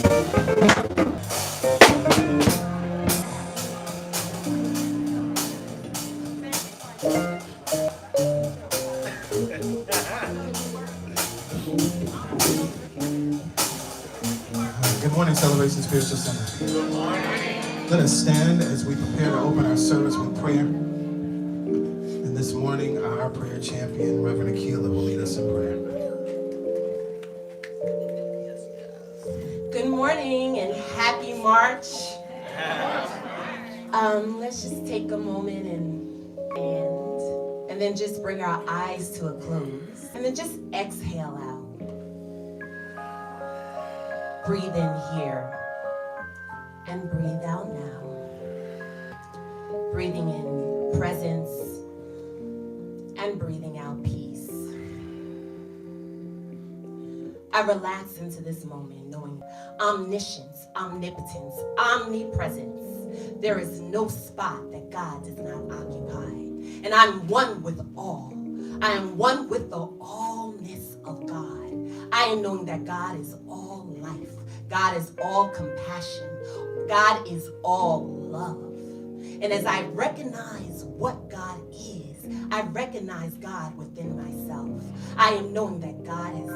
Good morning, Celebration Spiritual Center. Good morning. Let us stand as we prepare to open our service with prayer. And this morning, our prayer champion, Reverend Akila, will lead us in prayer. Good morning and happy March. Let's just take a moment and then just bring our eyes to a close. And then just exhale out. Breathe in here and breathe out now. Breathing in presence and breathing out peace. I relax into this moment knowing omniscience, omnipotence, omnipresence. There is no spot that God does not occupy. And I'm one with all. I am one with the allness of God. I am knowing that God is all life. God is all compassion. God is all love. And as I recognize what God is, I recognize God within myself. I am knowing that God has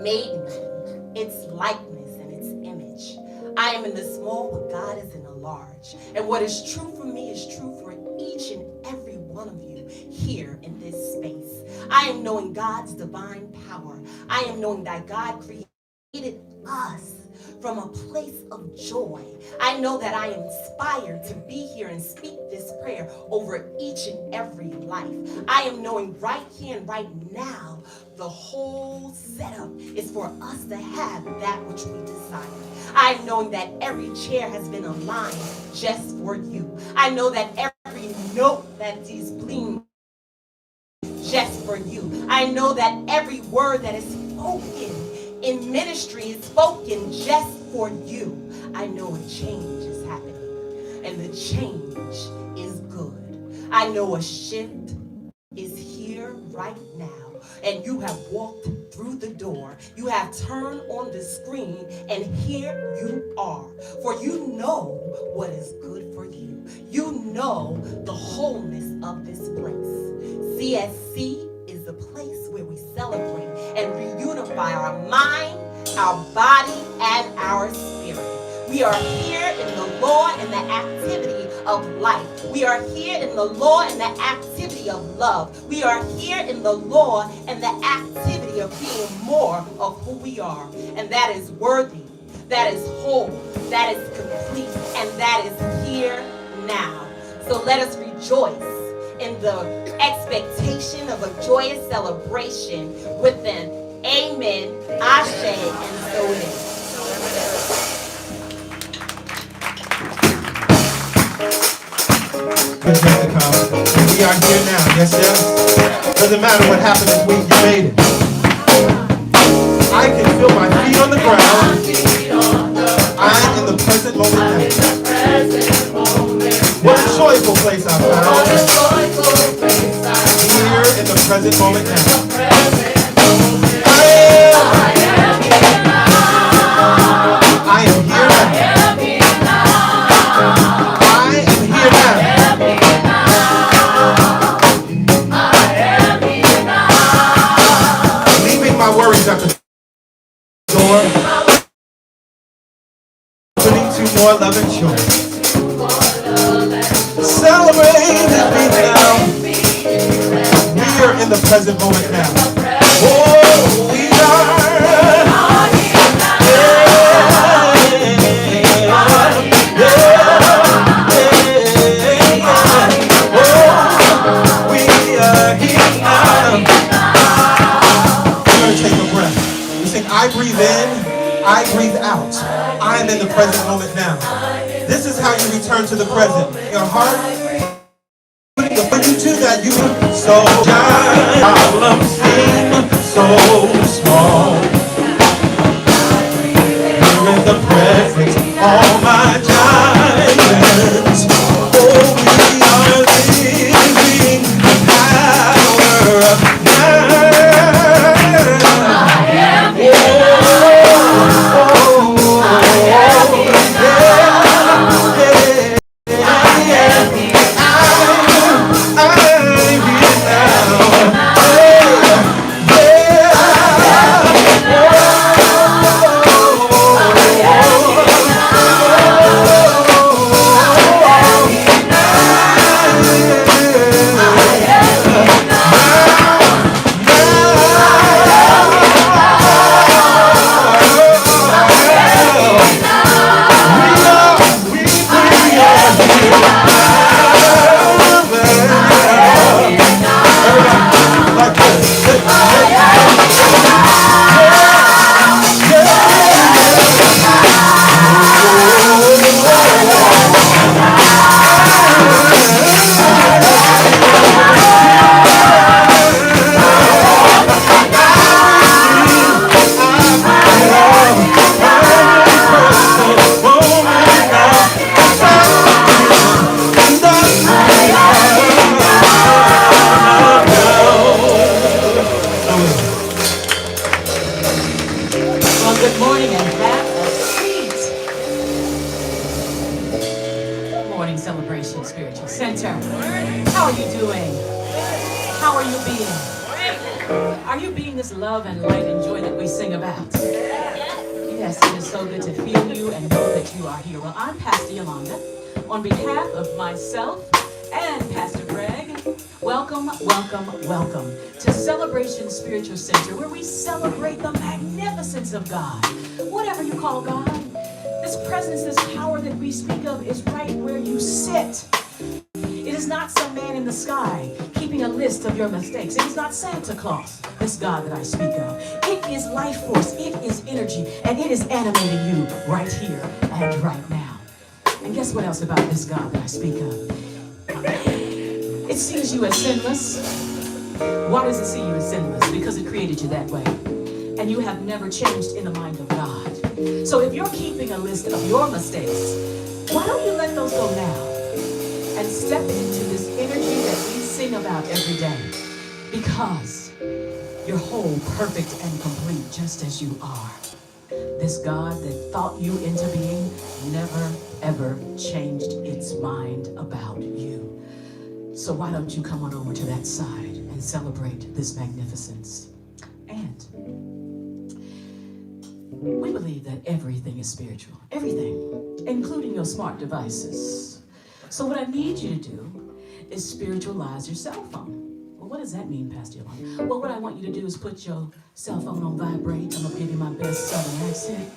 made me, its likeness and its image. I am in the small, but God is in the large. And what is true for me is true for each and every one of you here in this space. I am knowing God's divine power. I am knowing that God created us from a place of joy. I know that I am inspired to be here and speak this prayer over each and every life. I am knowing right here and right now, the whole setup is for us to have that which we desire. I am knowing that every chair has been aligned just for you. I know that every note that is playing just for you. I know that every word that is spoken in ministry is spoken just for you. I know a change is happening, and the change is good. I know a shift is here right now, and you have walked through the door. You have turned on the screen, and here you are. For you know what is good for you. You know the wholeness of this place. CSC is the place where we celebrate and reunify our mind, our body, and our spirit. We are here in the law and the activity of life. We are here in the law and the activity of love. We are here in the law and the activity of being more of who we are. And that is worthy, that is whole, that is complete, and that is here now. So let us rejoice in the expectation of a joyous celebration with an amen, ashe, and so it is. Good day to come. And we are here now. Yes, yes. Doesn't matter what happened this week, you made it. I can feel my feet on the ground. I'm in the present moment now. What a joyful place I found. Here in the present moment now. I am here now. I am here now. Leaving my worries at the door. Putting to more love and joy. Celebrate with me now. We are in the present moment now. Oh, we are. I breathe in, I breathe out. I am in the present moment now. This is how you return to the present. Your heart, when you do that, you so giant. Problems seem so small. You're in the present, all my giants. Oh, we are living the power of now. I am here. are you doing? How are you being? Are you being this love and light and joy that we sing about? Yes, it is so good to feel you and know that you are here. Well, I'm Pastor Yolanda. On behalf of myself and Pastor Greg, welcome, welcome, welcome to Celebration Spiritual Center, where we celebrate the magnificence of God. Whatever you call God, this presence, this power that we speak of is right where you sit. It is not some man in the sky keeping a list of your mistakes. It is not Santa Claus, this God that I speak of. It is life force, it is energy, and it is animating you right here and right now. And guess what else about this God that I speak of? It sees you as sinless. Why does it see you as sinless? Because it created you that way. And you have never changed in the mind of God. So if you're keeping a list of your mistakes, why don't you let those go now? And step into this energy that we sing about every day, because you're whole, perfect, and complete just as you are. This God that thought you into being never, ever changed its mind about you. So why don't you come on over to that side and celebrate this magnificence? And we believe that everything is spiritual. Everything, including your smart devices. So what I need you to do is spiritualize your cell phone. Well, what does that mean, Pastor Yolanda? Well, what I want you to do is put your cell phone on vibrate. I'm going to give you my best southern accent.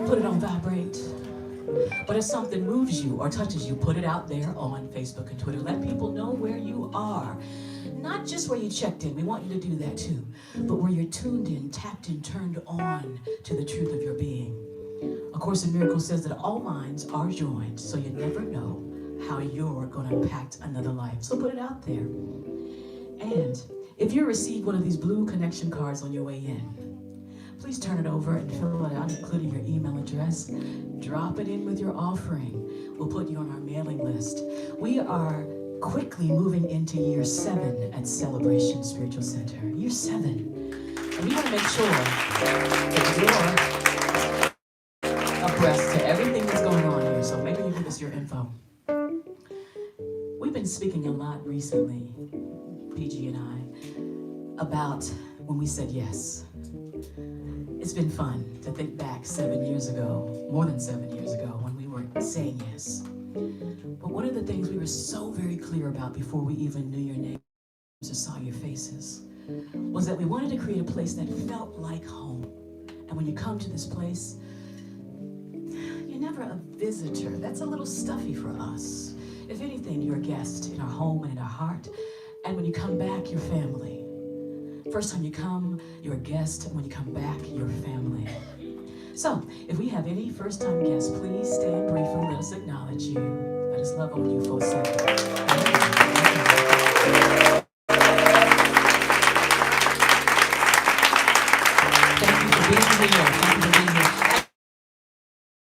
Put it on vibrate. But if something moves you or touches you, put it out there on Facebook and Twitter. Let people know where you are. Not just where you checked in. We want you to do that too. But where you're tuned in, tapped in, turned on to the truth of your being. A Course in Miracles says that all minds are joined, so you never know how you're going to impact another life. So put it out there. And if you receive one of these blue connection cards on your way in, please turn it over and fill it out, including your email address. Drop it in with your offering. We'll put you on our mailing list. We are quickly moving into year 7 at Celebration Spiritual Center. Year 7. And we want to make sure that you're abreast to everything that's going on here. So maybe you give us your info. We've been speaking a lot recently, PG and I, about when we said yes. It's been fun to think back 7 years ago, more than 7 years ago, when we were saying yes. But one of the things we were so very clear about before we even knew your names or saw your faces was that we wanted to create a place that felt like home. And when you come to this place, you're never a visitor. That's a little stuffy for us. If anything, you're a guest in our home and in our heart. And when you come back, you're family. First time you come, you're a guest. And when you come back, you're family. So, if we have any first-time guests, please stand briefly. Let us acknowledge you. Let us love on you for a second. Thank you for being here. Thank you for being here.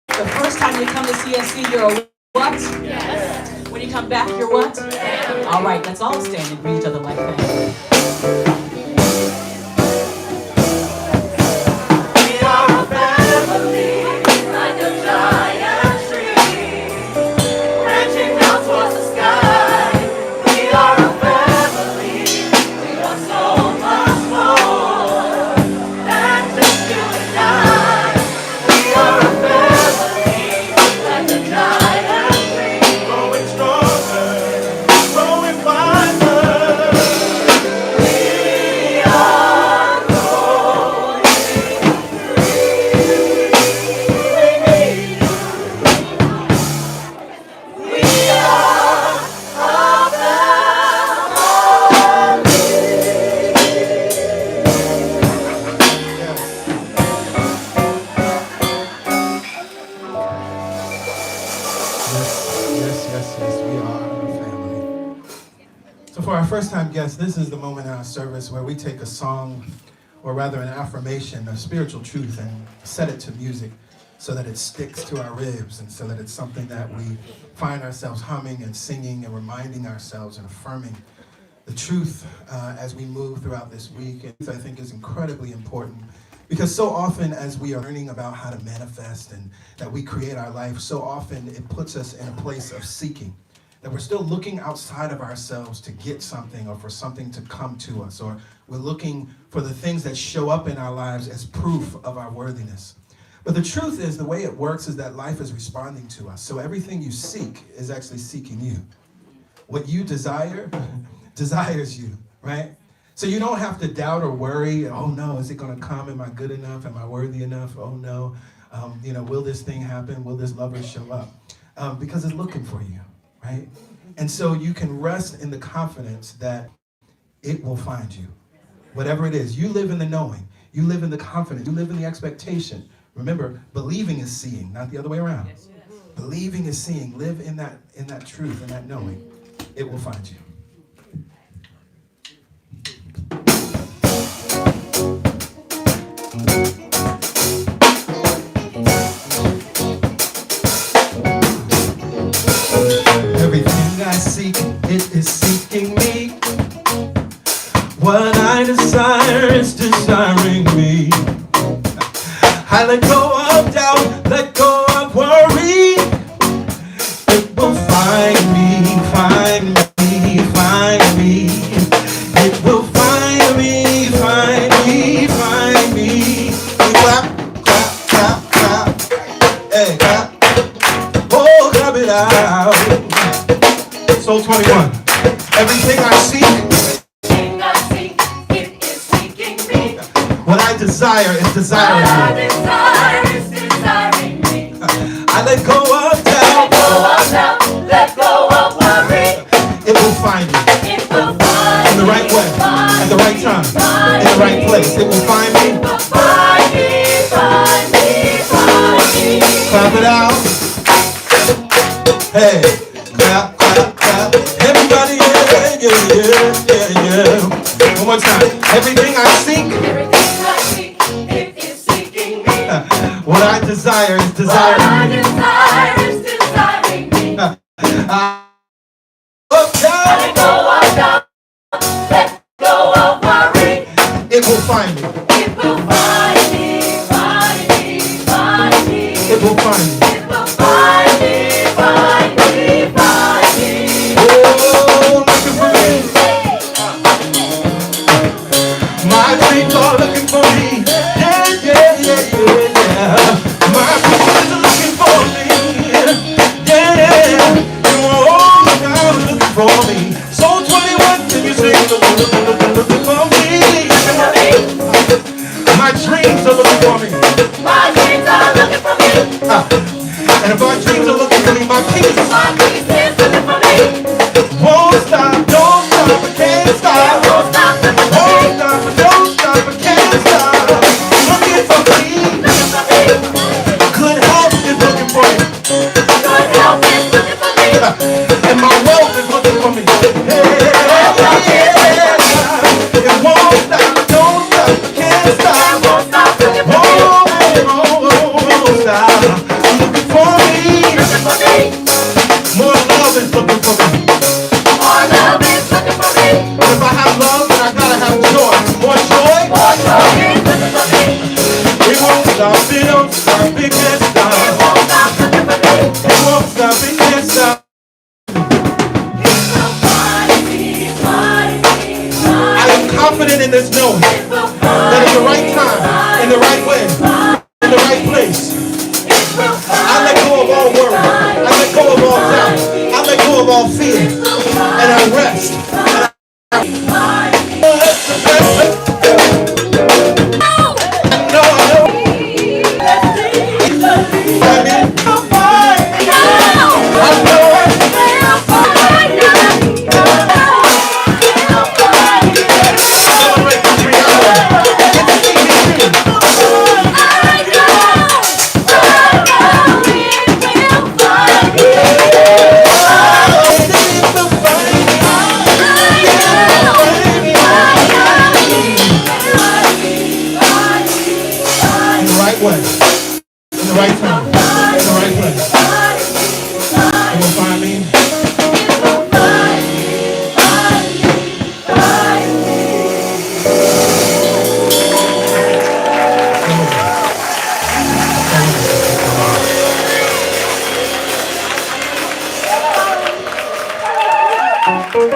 The first time you come to CSC, you're a what? Yes. When you come back, you're what? Yes. All right, let's all stand and greet each other like that. First-time guests, this is the moment in our service where we take a song, or rather an affirmation, a spiritual truth, and set it to music so that it sticks to our ribs and so that it's something that we find ourselves humming and singing and reminding ourselves and affirming the truth as we move throughout this week. And I think is incredibly important because so often as we are learning about how to manifest and that we create our life, so often it puts us in a place of seeking. that we're still looking outside of ourselves to get something or for something to come to us, or we're looking for the things that show up in our lives as proof of our worthiness. But the truth is, the way it works is that life is responding to us. So everything you seek is actually seeking you. What you desire desires you, right? So you don't have to doubt or worry, oh no, is it going to come? Am I good enough? Am I worthy enough? Oh no, will this thing happen? Will this lover show up? Because it's looking for you, right? And so you can rest in the confidence that it will find you. Whatever it is, you live in the knowing. You live in the confidence. You live in the expectation. Remember, believing is seeing, not the other way around. Yes, yes. Believing is seeing. Live in that truth, in that knowing. It will find you. Everything I seek, it is seeking me. What I desire is desiring me. I let go of doubt, let go of worry. It will find me, find me, find me. It will find me, find me, find me. Clap, clap, clap, clap. Hey, clap. Oh, clap it out. Soul 21. Everything I seek, it is seeking me. What I desire is desiring me. What I desire is desiring me. I let go of doubt. Let go of worry. It will find me. It will find in the right way, at the right time, in the right place. It will find me. It will find me, find me, find me. Clap it out. Hey, clap, clap, clap. Everybody, yeah. One more time. Everything I seek, it is seeking me. What I desire is desiring me. What I desire is desiring me. Let go of doubt. Let go of worry. It will find me. It will find me, find me, find me. It will find me. It will find me, find me, find me. Oh, looking for me. My dreams are looking for me. Yeah. My dreams are looking for me. Yeah. You are all around looking for me. Soul 21, can you sing? Looking for me. My dreams are looking for me. My dreams are looking for me. And if our dreams are looking for me, my peace is looking for me. Won't stop, don't stop, I can't stop. Won't stop, don't stop, I can't stop. Looking for me. Good health is looking for me. Good health is looking for me. And my wealth is looking for me. It won't stop, don't stop, I can't stop. Won't stop, looking for me. Won't stop, looking for me. More love is looking for me. More love is looking for me. But if I have love, then I gotta have joy. More joy is looking for me. It won't stop, it don't stop, it can't stop. It won't stop looking for me. It won't stop, it can't stop. I am confident in this knowing that in the right time, in the right way, in the right place, I let go of all worry, I let go of all doubt, I let go of all fear, and I rest. Know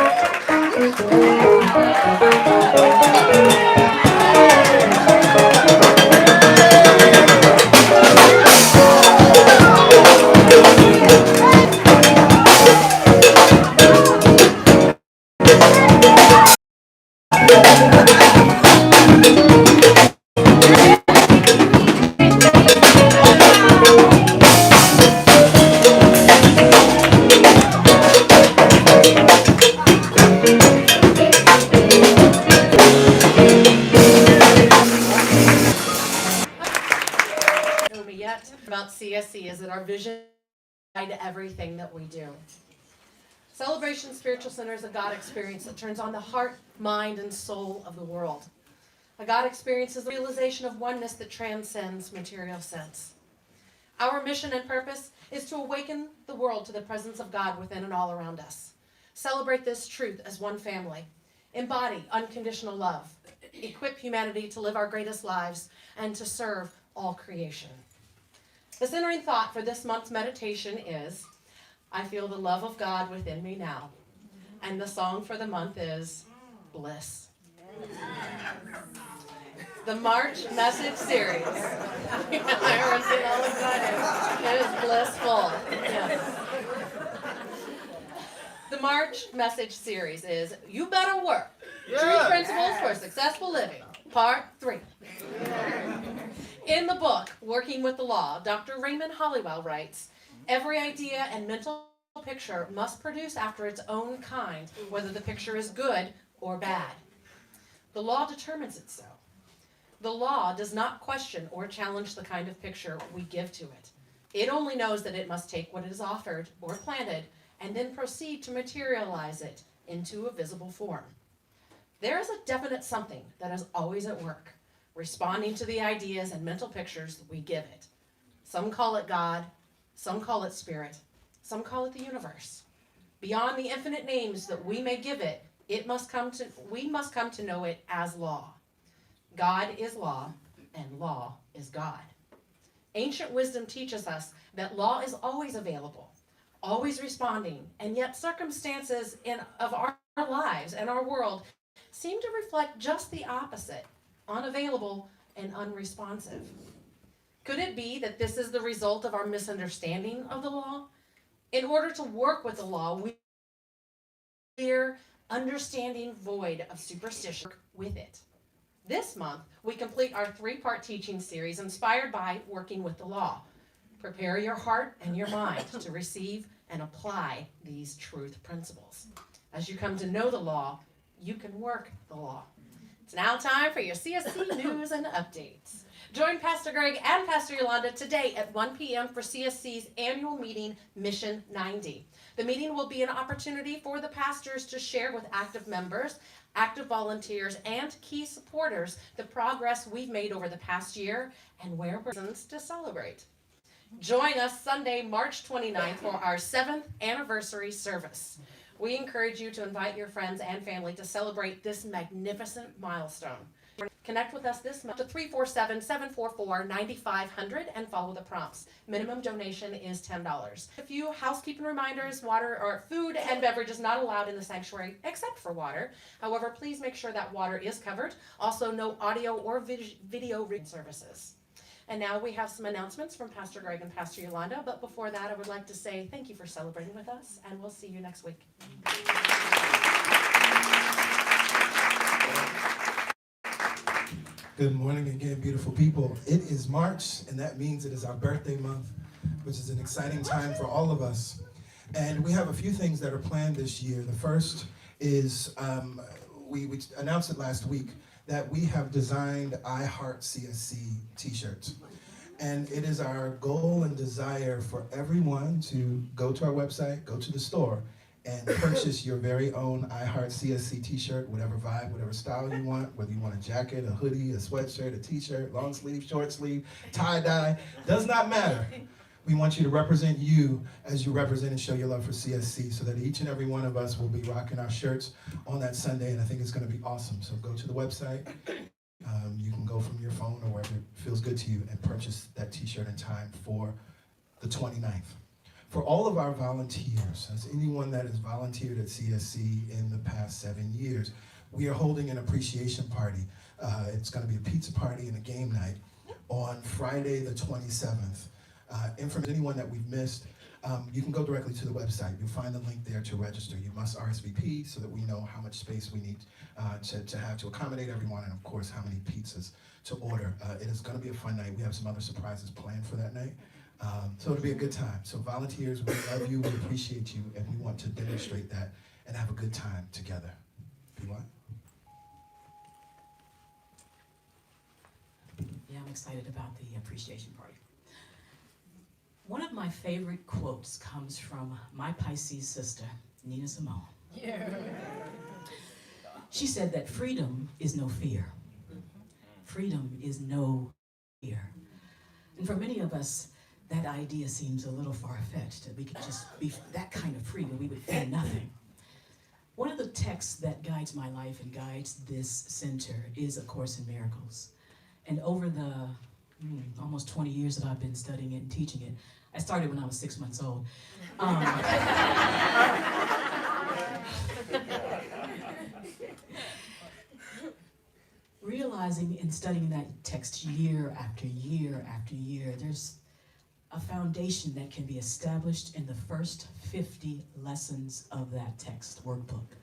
me yet about CSC is that our vision guide everything that we do. Celebration Spiritual Center is a God experience that turns on the heart, mind, and soul of the world. A God experience is the realization of oneness that transcends material sense. Our mission and purpose is to awaken the world to the presence of God within and all around us. Celebrate this truth as one family. Embody unconditional love. Equip humanity to live our greatest lives and to serve all creation. The centering thought for this month's meditation is, I feel the love of God within me now. And the song for the month is Bliss. The March Message Series. Everyone's getting all excited. It is blissful. Yes. The March Message Series is You Better Work. Truth Principles for Successful Living, Part 3. In the book, Working with the Law, Dr. Raymond Hollywell writes, every idea and mental picture must produce after its own kind, whether the picture is good or bad. The law determines it so. The law does not question or challenge the kind of picture we give to it. It only knows that it must take what is offered or planted and then proceed to materialize it into a visible form. There is a definite something that is always at work, responding to the ideas and mental pictures that we give it. Some call it God, some call it spirit, some call it the universe. Beyond the infinite names that we may give it, we must come to know it as law. God is law, and law is God. Ancient wisdom teaches us that law is always available, always responding, and yet circumstances of our lives and our world seem to reflect just the opposite, unavailable and unresponsive. Could it be that this is the result of our misunderstanding of the law? In order to work with the law, we are understanding void of superstition with it. This month, we complete our 3-part teaching series inspired by working with the law. Prepare your heart and your mind to receive and apply these truth principles. As you come to know the law, you can work the law. It's now time for your CSC news and updates. Join Pastor Greg and Pastor Yolanda today at 1 p.m. for CSC's annual meeting, Mission 90. The meeting will be an opportunity for the pastors to share with active members, active volunteers, and key supporters the progress we've made over the past year and where we're to celebrate. Join us Sunday, March 29th for our 7th anniversary service. We encourage you to invite your friends and family to celebrate this magnificent milestone. Connect with us this month to 347-744-9500 and follow the prompts. Minimum donation is $10. A few housekeeping reminders: water or food and beverages not allowed in the sanctuary except for water. However, please make sure that water is covered. Also, no audio or video services. And now we have some announcements from Pastor Greg and Pastor Yolanda. But before that, I would like to say thank you for celebrating with us, and we'll see you next week. Good morning again, beautiful people. It is March, and that means it is our birthday month, which is an exciting time for all of us. And we have a few things that are planned this year. The first is, we announced it last week, that we have designed I Heart CSC t-shirts. And it is our goal and desire for everyone to go to our website, go to the store, and purchase your very own I Heart CSC t-shirt, whatever vibe, whatever style you want, whether you want a jacket, a hoodie, a sweatshirt, a t-shirt, long sleeve, short sleeve, tie-dye, does not matter. We want you to represent you as you represent and show your love for CSC, so that each and every one of us will be rocking our shirts on that Sunday, and I think it's going to be awesome. So go to the website. You can go from your phone or wherever it feels good to you and purchase that t-shirt in time for the 29th. For all of our volunteers, as anyone that has volunteered at CSC in the past 7 years, we are holding an appreciation party. It's going to be a pizza party and a game night on Friday the 27th. Information, anyone that we've missed, you can go directly to the website. You'll find the link there to register. You must RSVP so that we know how much space we need to have to accommodate everyone, and of course how many pizzas to order. It is going to be a fun night. We have some other surprises planned for that night. So it'll be a good time. So volunteers, we love you, we appreciate you, and we want to demonstrate that and have a good time together. Be what? Yeah, I'm excited about the appreciation party. One of my favorite quotes comes from my Pisces sister, Nina Simone. Yeah. She said that freedom is no fear. Freedom is no fear. And for many of us, that idea seems a little far-fetched, that we could just be that kind of free, that we would fear nothing. One of the texts that guides my life and guides this center is A Course in Miracles. And over the almost 20 years that I've been studying it and teaching it, I started when I was 6 months old. Realizing in studying that text year after year after year, there's a foundation that can be established in the first 50 lessons of that text workbook.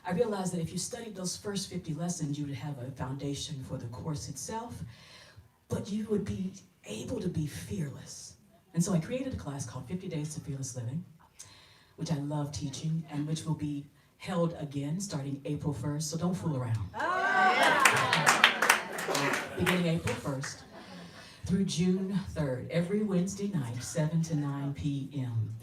I realized that if you studied those first 50 lessons, you would have a foundation for the course itself, but you would be able to be fearless. And so I created a class called 50 Days to Fearless Living, which I love teaching, and which will be held again starting April 1st, so don't fool around. Beginning April 1st through June 3rd, every Wednesday night, 7 to 9 p.m.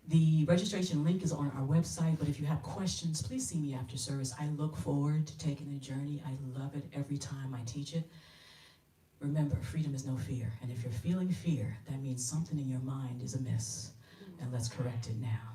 The registration link is on our website, but if you have questions, please see me after service. I look forward to taking the journey. I love it every time I teach it. Remember, freedom is no fear. And if you're feeling fear, that means something in your mind is amiss. And let's correct it now.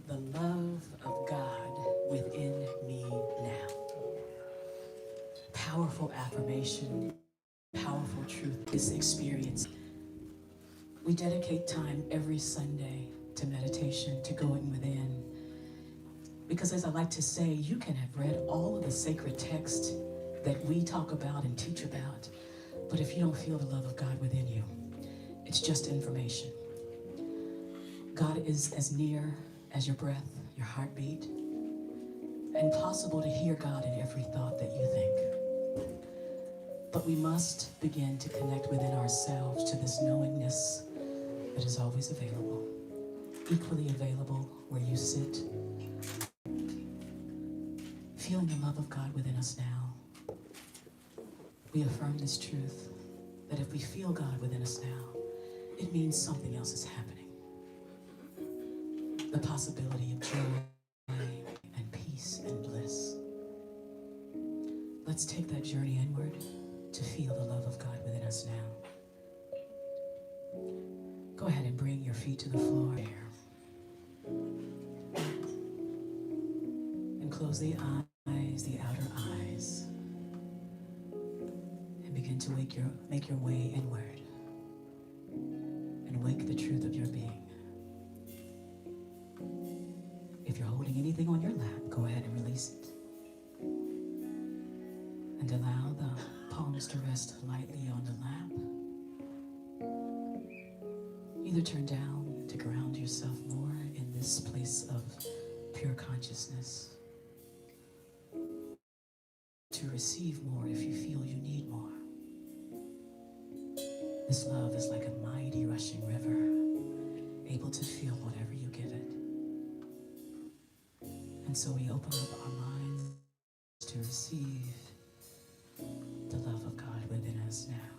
The love of God within me now. Powerful affirmation, powerful truth, this experience. We dedicate time every Sunday to meditation, to going within. Because as I like to say, you can have read all of the sacred text that we talk about and teach about, but if you don't feel the love of God within you, it's just information. God is as near as your breath, your heartbeat, and possible to hear God in every thought that you think. But we must begin to connect within ourselves to this knowingness that is always available, equally available where you sit. Feeling the love of God within us now, we affirm this truth that if we feel God within us now, it means something else is happening. The possibility of joy and peace and bliss. Let's take that journey inward to feel the love of God within us now. Go ahead and bring your feet to the floor and close the eyes, the outer eyes, and begin to make your way inward and wake the truth of your being. If you're holding anything on your lap, go ahead and release it. And allow the palms to rest lightly on the lap. Either turn down to ground yourself more in this place of pure consciousness. To receive more if you feel you need more. This love is like a mighty rushing river, able to feel whatever you give it. And so we open up our minds to receive the love of God within us now.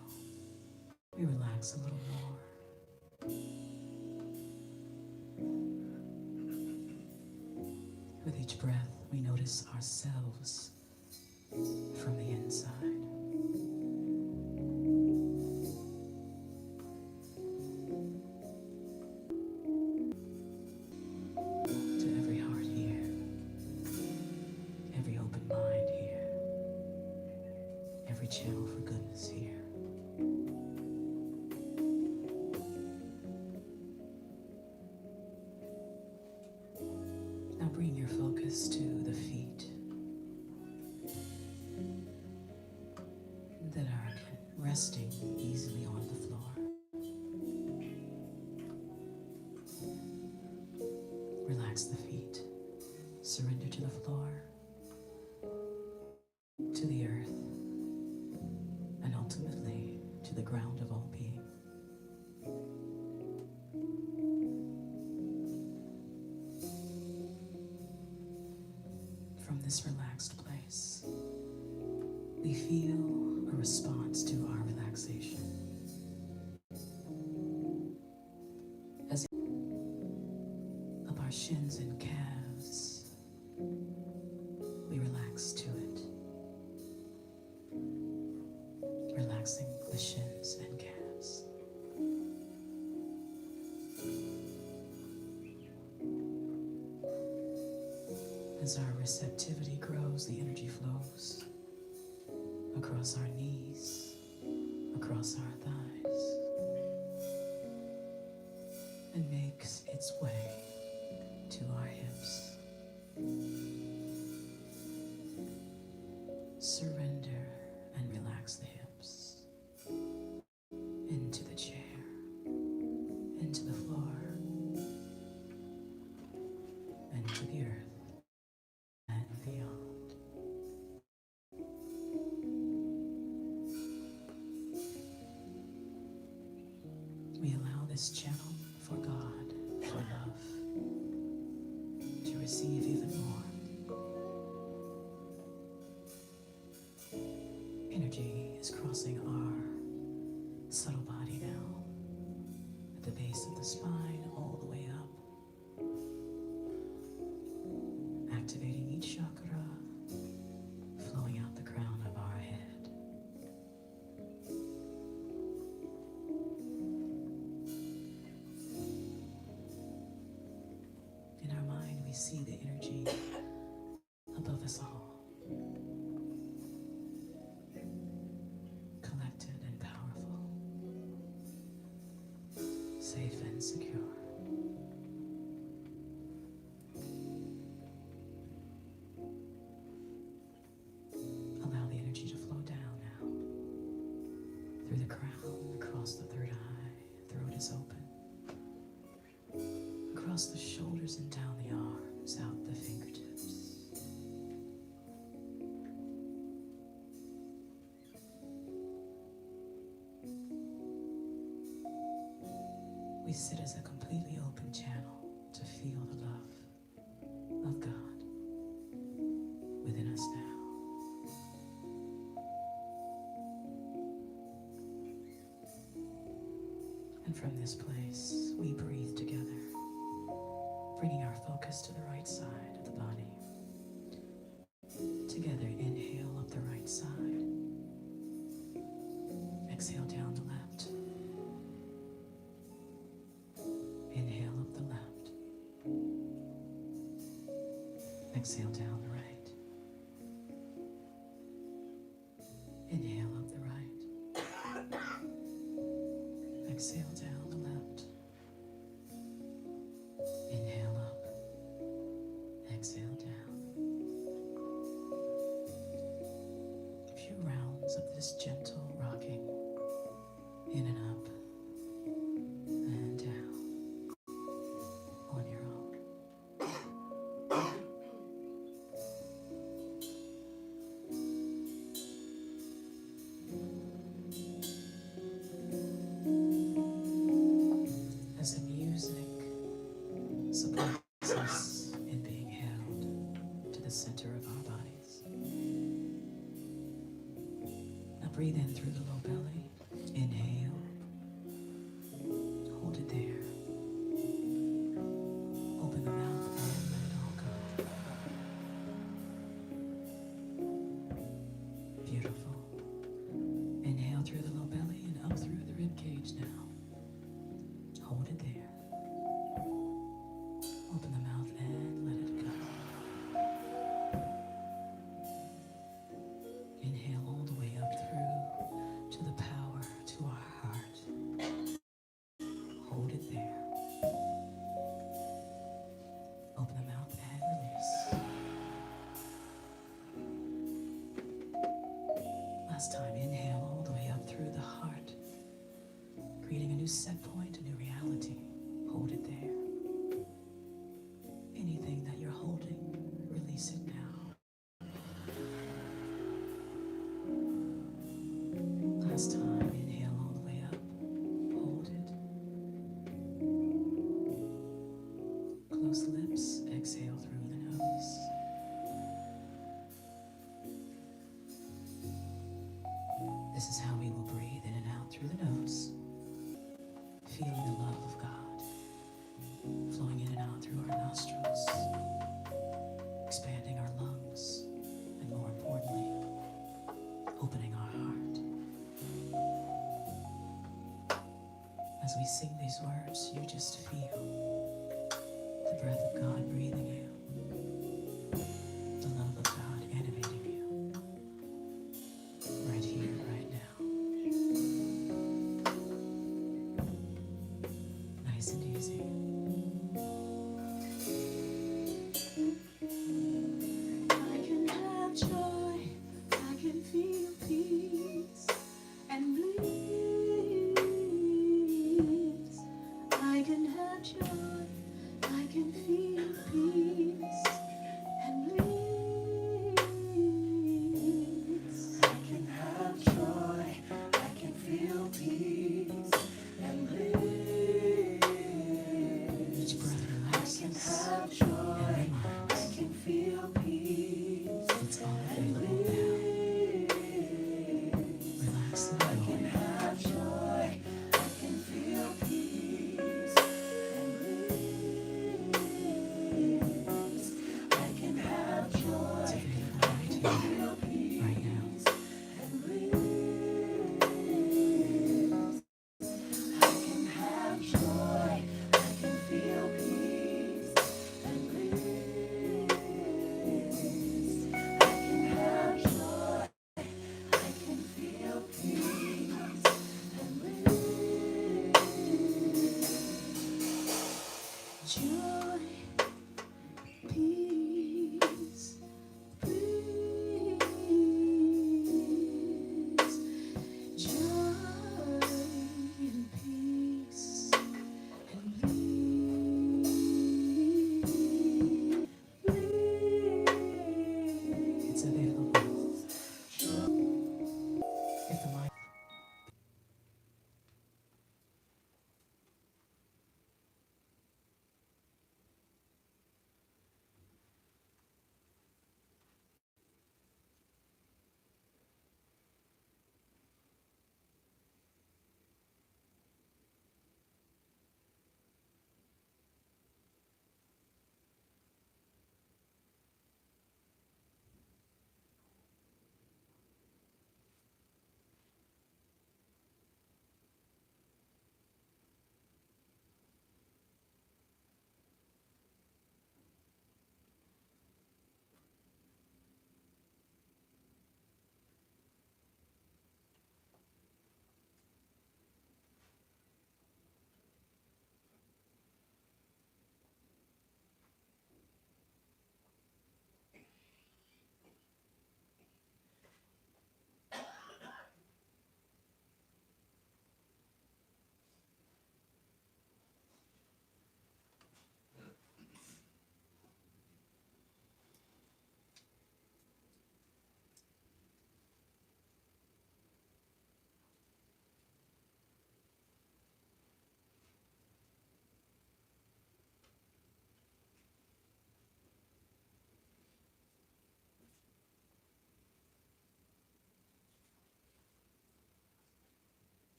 We relax a little more. With each breath, we notice ourselves from the inside. To every heart here, every open mind here, every channel for goodness here. Now bring your focus to the feet that are resting easily on the floor. Relax the feet. Surrender to the floor, to the earth, and ultimately to the ground of all being. From this relaxed place, we feel a response to our relaxation. As up our shins and calves, we relax to it, relaxing the shins and calves. As our receptivity grows, the energy flows across our knees, across our thighs, and makes its way to our hips. Surrender and relax the hips into the chair, into the floor, and to the earth and beyond. We allow this channel for God, for love, to receive even more. Energy is crossing our subtle body now, at the base of the spine, all the way up, activating each chakra, flowing out the crown of our head. In our mind, we see the energy above us all, collected and powerful, safe and secure. Allow the energy to flow down now, through the crown, across the third eye, throat is open, across the shoulders and down the arms, out the fingertips. We sit as a completely open channel to feel the love of God within us now. And from this place, we breathe together, bringing our focus to the right side of the body. Together, inhale up the right side. Exhale down the left. Inhale up the left. Exhale down the right. Inhale up the right. Exhale down the left. Inhale up. Exhale down. A few rounds of this gentle rocking in and up and down on your own. As the music supports us in being held to the center of our bodies. Now breathe in through the low belly. Inhale. Hold it there. Open the mouth and let it all go. new set point, a new reality. Hold it there. Anything that you're holding, release it now. Last time, inhale all the way up. Hold it. Close lips, exhale through the nose. This is how we will breathe in and out through the nose, feeling the love of God flowing in and out through our nostrils, expanding our lungs, and more importantly, opening our heart. As we sing these words, you just feel the breath of God breathing you, the love of God animating you, right here, right now. Nice and easy. I can have joy, I can feel peace and bliss. I can have joy, I can feel peace and bliss. I can have joy, I can feel peace and bliss. Each breath relaxes. I can have joy, I can feel peace. It's all available now. Relax and go. I can have joy, I can feel peace and bliss. I can have joy, it's available right here, right now. And bliss. I can have joy, I can feel peace and bliss. I can have joy, I can feel peace and bliss. Joy, peace, bliss. Joy and peace and bliss. It's available. If the mic.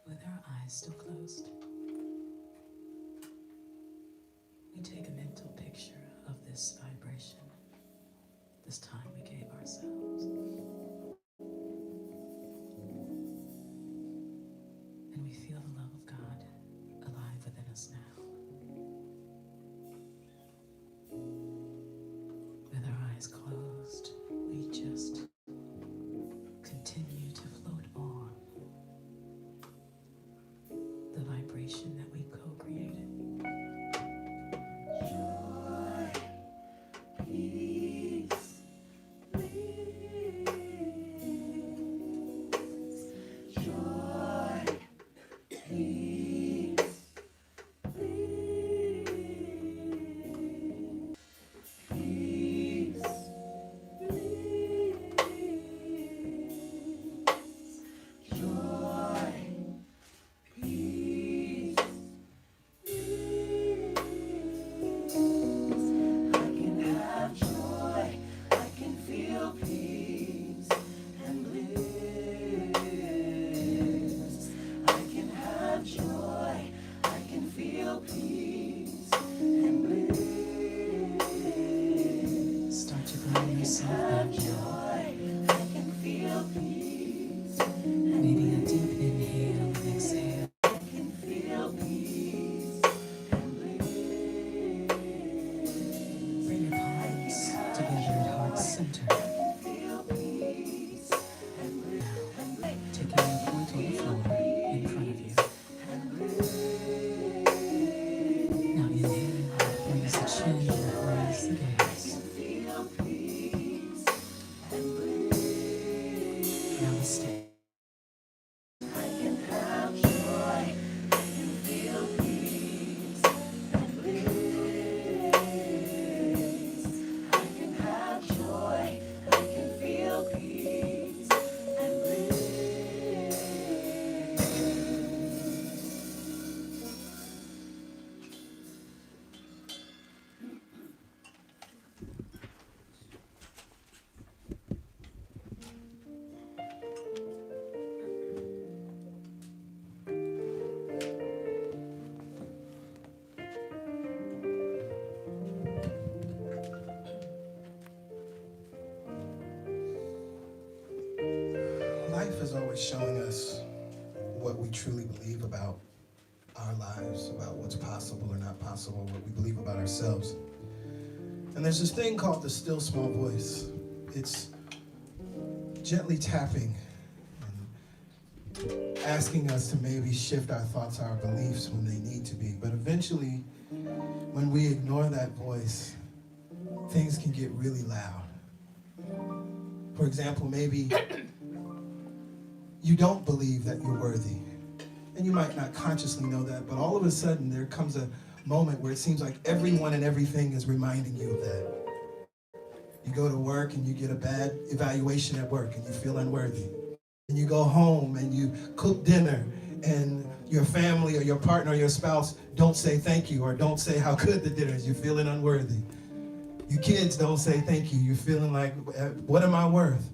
With our eyes still closed, we take a mental picture of this vibration, this time we gave ourselves. And we feel the love of God alive within us now. With our eyes closed, we just continue to float on the vibration that we co receive that joy. Maybe a deep inhale and exhale. Bring your palms together at heart center. Taking a point on the floor in front of you. Now inhale, raise the chin, raise the gaze. Namaste. Life is always showing us what we truly believe about our lives, about what's possible or not possible, what we believe about ourselves. And there's this thing called the still small voice. It's gently tapping and asking us to maybe shift our thoughts, our beliefs when they need to be. But eventually, when we ignore that voice, things can get really loud. For example, maybe you don't believe that you're worthy. And you might not consciously know that, but all of a sudden there comes a moment where it seems like everyone and everything is reminding you of that. You go to work and you get a bad evaluation at work and you feel unworthy. And you go home and you cook dinner and your family or your partner or your spouse don't say thank you or don't say how good the dinner is. You're feeling unworthy. Your kids don't say thank you. You're feeling like, what am I worth?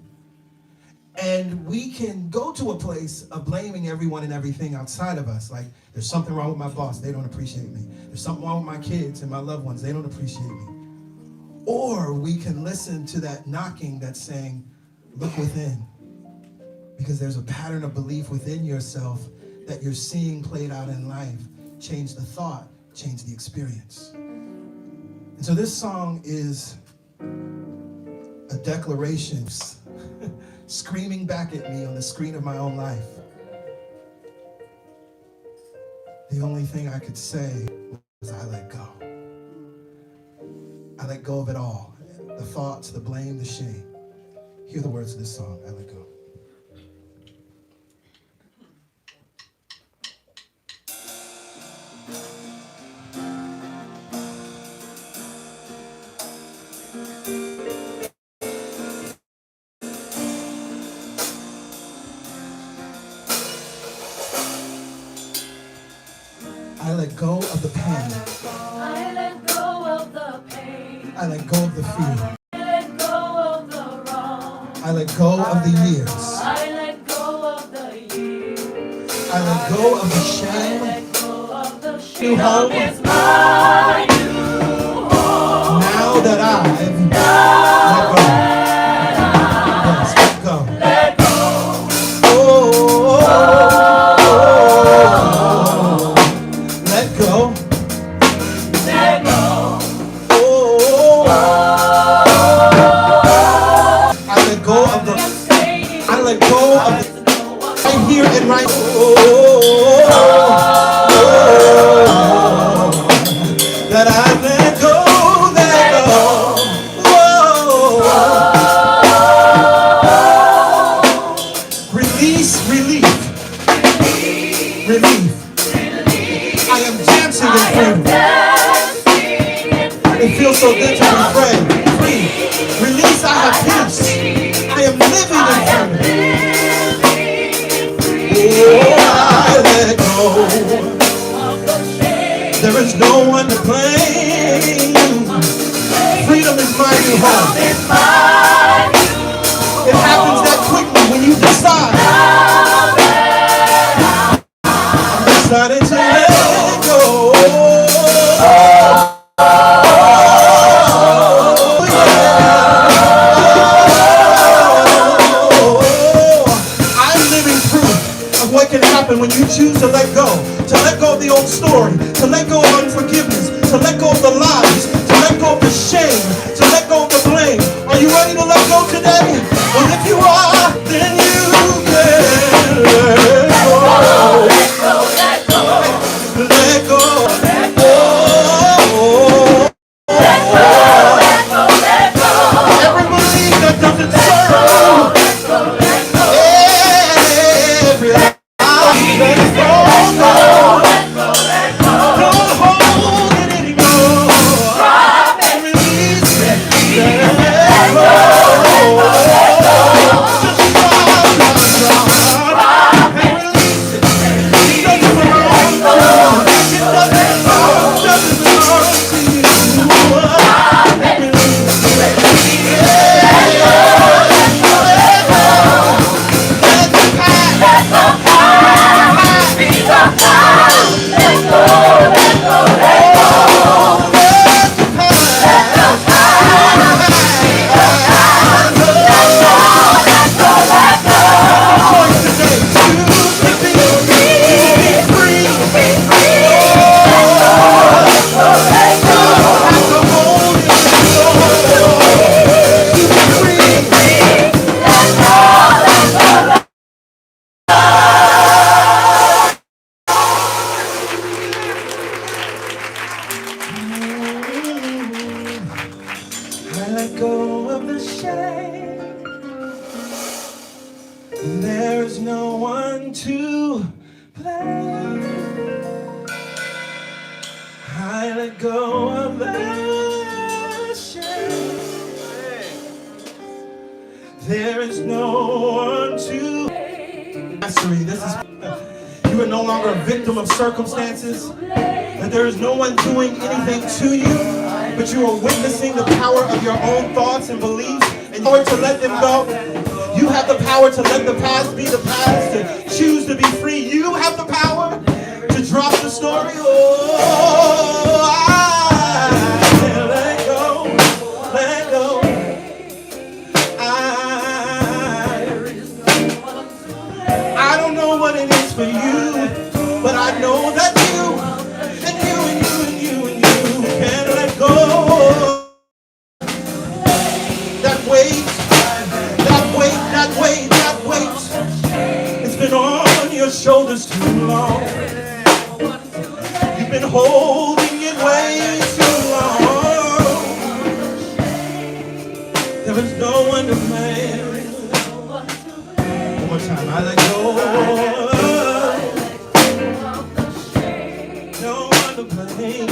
And we can go to a place of blaming everyone and everything outside of us. Like, there's something wrong with my boss. They don't appreciate me. There's something wrong with my kids and my loved ones. They don't appreciate me. Or we can listen to that knocking that's saying, look within. Because there's a pattern of belief within yourself that you're seeing played out in life. Change the thought, change the experience. And so this song is a declaration screaming back at me on the screen of my own life. The only thing I could say was I let go. I let go of it all. The thoughts, the blame, the shame. Hear the words of this song, I let go. I let go of the pain. I let go of the pain. I let go of the fear. I let go of the wrong. I let go of the years. I let go of the years. I let go of the shame. I let go of the shame. New home. It's my new home. Now that I've let go. Yes, let go. Let go. Oh, let go. Let go. Oh, I let go of the. I let go of the. Right here and right. That I let go. Let go. Release, relief. Relief. I am dancing in freedom. It feels so good to be free. Release, I have peace. I am living in freedom. Oh, I let go. There is no one to blame. Freedom is my new home. It happens that quickly when you decide. I'm deciding to let go. Oh, yeah. today? Well, if you are, then you can let go. Let go. Oh, every belief that doesn't serve you. Every lie. Let it go. Don't hold it anymore. And release it. Let go. Just drop and release it. It doesn't belong to you. It doesn't belong to you. And release it. Let go. Let the past. I let go of the shame. There is no one to blame. I let go of the shame. There is no one to mastery. This is you are no longer a victim of circumstances. That there is no one doing anything to you, but you are witnessing the power of your own thoughts and beliefs, and power to let them go. You have the power to let the past be the past, to choose to be free. You have the power to drop the story. Oh, I let go, let go. I don't know what it is for you, but I know that you and you can let go. That weight, that weight, that weight, that weight. It's been on your shoulders too long. You've been holding it way too long. There is no one to blame. One more time, I let go. No one to blame.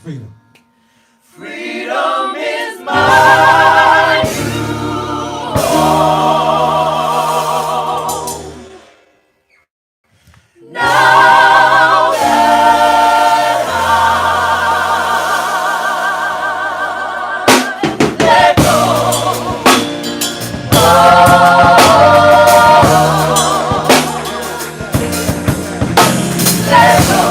Freedom. Freedom is mine to hold. Now that I let go. Let go.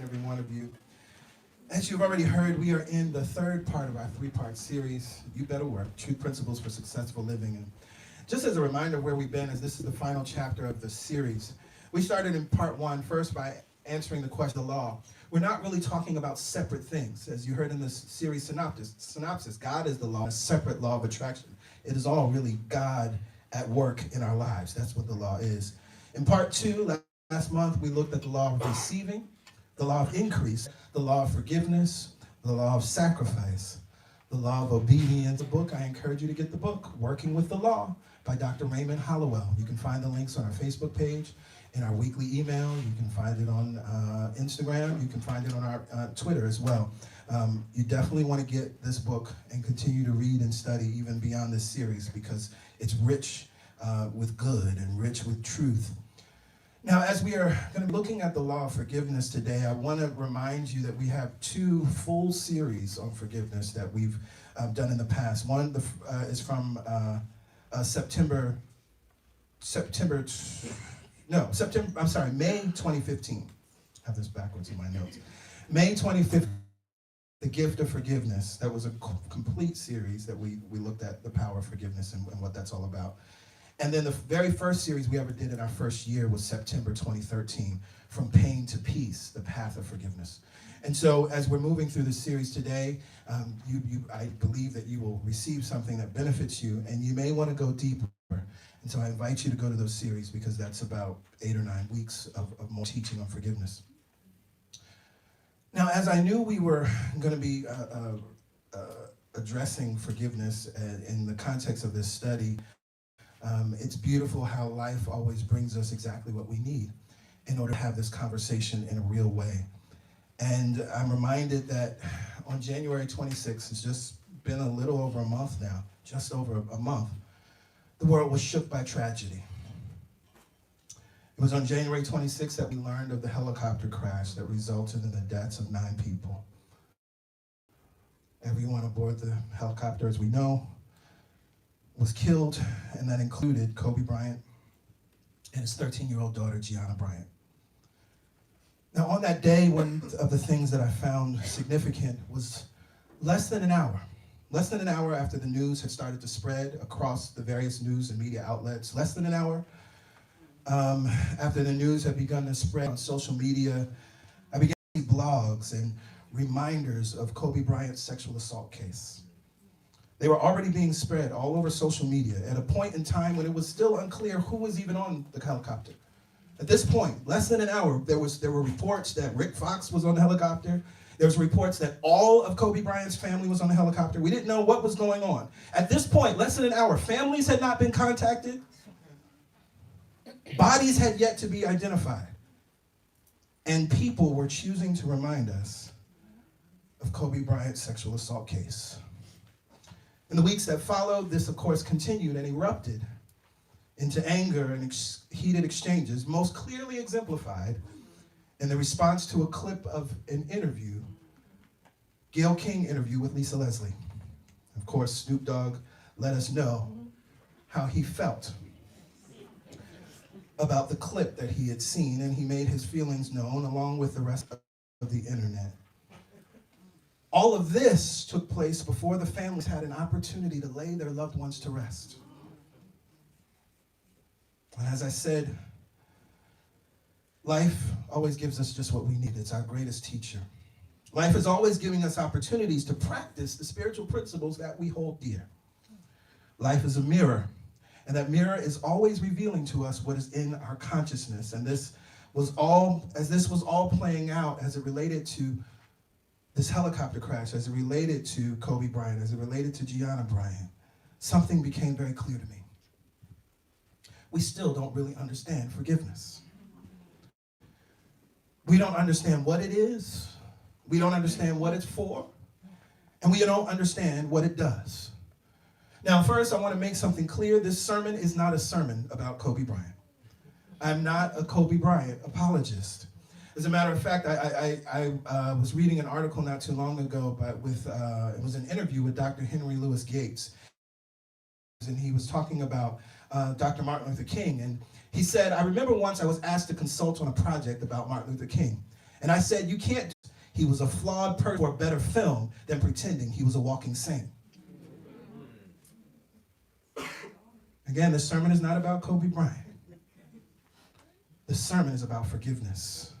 every one of you. As you've already heard, we are in the third part of our three-part series, You Better Work, Truth Principles for Successful Living. And just as a reminder of where we've been, as this is the final chapter of the series, we started in part one first by answering the question of the law. We're not really talking about separate things. As you heard in this series synopsis, God is the law, a separate law of attraction. It is all really God at work in our lives. That's what the law is. In part two, last month, we looked at the law of receiving, the law of increase, the law of forgiveness, the law of sacrifice, the law of obedience. The book, I encourage you to get the book, Working with the Law, by Dr. Raymond Hollowell. You can find the links on our Facebook page, in our weekly email. You can find it on Instagram. You can find it on our Twitter as well. You definitely want to get this book and continue to read and study even beyond this series, because it's rich with good and rich with truth. Now, as we are going to be looking at the law of forgiveness today, I want to remind you that we have two full series on forgiveness that we've done in the past. One is from May 2015. I have this backwards in my notes. May 2015, the gift of forgiveness. That was a complete series that we looked at the power of forgiveness and what that's all about. And then the very first series we ever did in our first year was September 2013, From Pain to Peace, the Path of Forgiveness. And so as we're moving through this series today, I believe that you will receive something that benefits you, and you may want to go deeper. And so I invite you to go to those series, because that's about 8 or 9 weeks of more teaching on forgiveness. Now, as I knew we were going to be addressing forgiveness in the context of this study, it's beautiful how life always brings us exactly what we need in order to have this conversation in a real way. And I'm reminded that on January 26th, it's just been a little over a month now, just over a month, the world was shook by tragedy. It was on January 26th that we learned of the helicopter crash that resulted in the deaths of 9 people. Everyone aboard the helicopter, as we know, was killed, and that included Kobe Bryant and his 13-year-old daughter, Gianna Bryant. Now, on that day, one of the things that I found significant was less than an hour after the news had started to spread across the various news and media outlets, less than an hour after the news had begun to spread on social media, I began to see blogs and reminders of Kobe Bryant's sexual assault case. They were already being spread all over social media at a point in time when it was still unclear who was even on the helicopter. At this point, less than an hour, there were reports that Rick Fox was on the helicopter. There was reports that all of Kobe Bryant's family was on the helicopter. We didn't know what was going on. At this point, less than an hour, families had not been contacted. Bodies had yet to be identified. And people were choosing to remind us of Kobe Bryant's sexual assault case. In the weeks that followed, this, of course, continued and erupted into anger and heated exchanges, most clearly exemplified in the response to a clip of an interview, Gayle King interview with Lisa Leslie. Of course, Snoop Dogg let us know how he felt about the clip that he had seen, and he made his feelings known along with the rest of the internet. All of this took place before the families had an opportunity to lay their loved ones to rest. And as I said, life always gives us just what we need. It's our greatest teacher. Life is always giving us opportunities to practice the spiritual principles that we hold dear. Life is a mirror, and that mirror is always revealing to us what is in our consciousness. And this was all playing out as it related to this helicopter crash, as it related to Kobe Bryant, as it related to Gianna Bryant, something became very clear to me. We still don't really understand forgiveness. We don't understand what it is. We don't understand what it's for. And we don't understand what it does. Now, first, I want to make something clear. This sermon is not a sermon about Kobe Bryant. I'm not a Kobe Bryant apologist. As a matter of fact, I was reading an article not too long ago, but it was an interview with Dr. Henry Louis Gates. And he was talking about Dr. Martin Luther King. And he said, I remember once I was asked to consult on a project about Martin Luther King. And I said, you can't. He was a flawed person for a better film than pretending he was a walking saint. Again, this sermon is not about Kobe Bryant. This sermon is about forgiveness.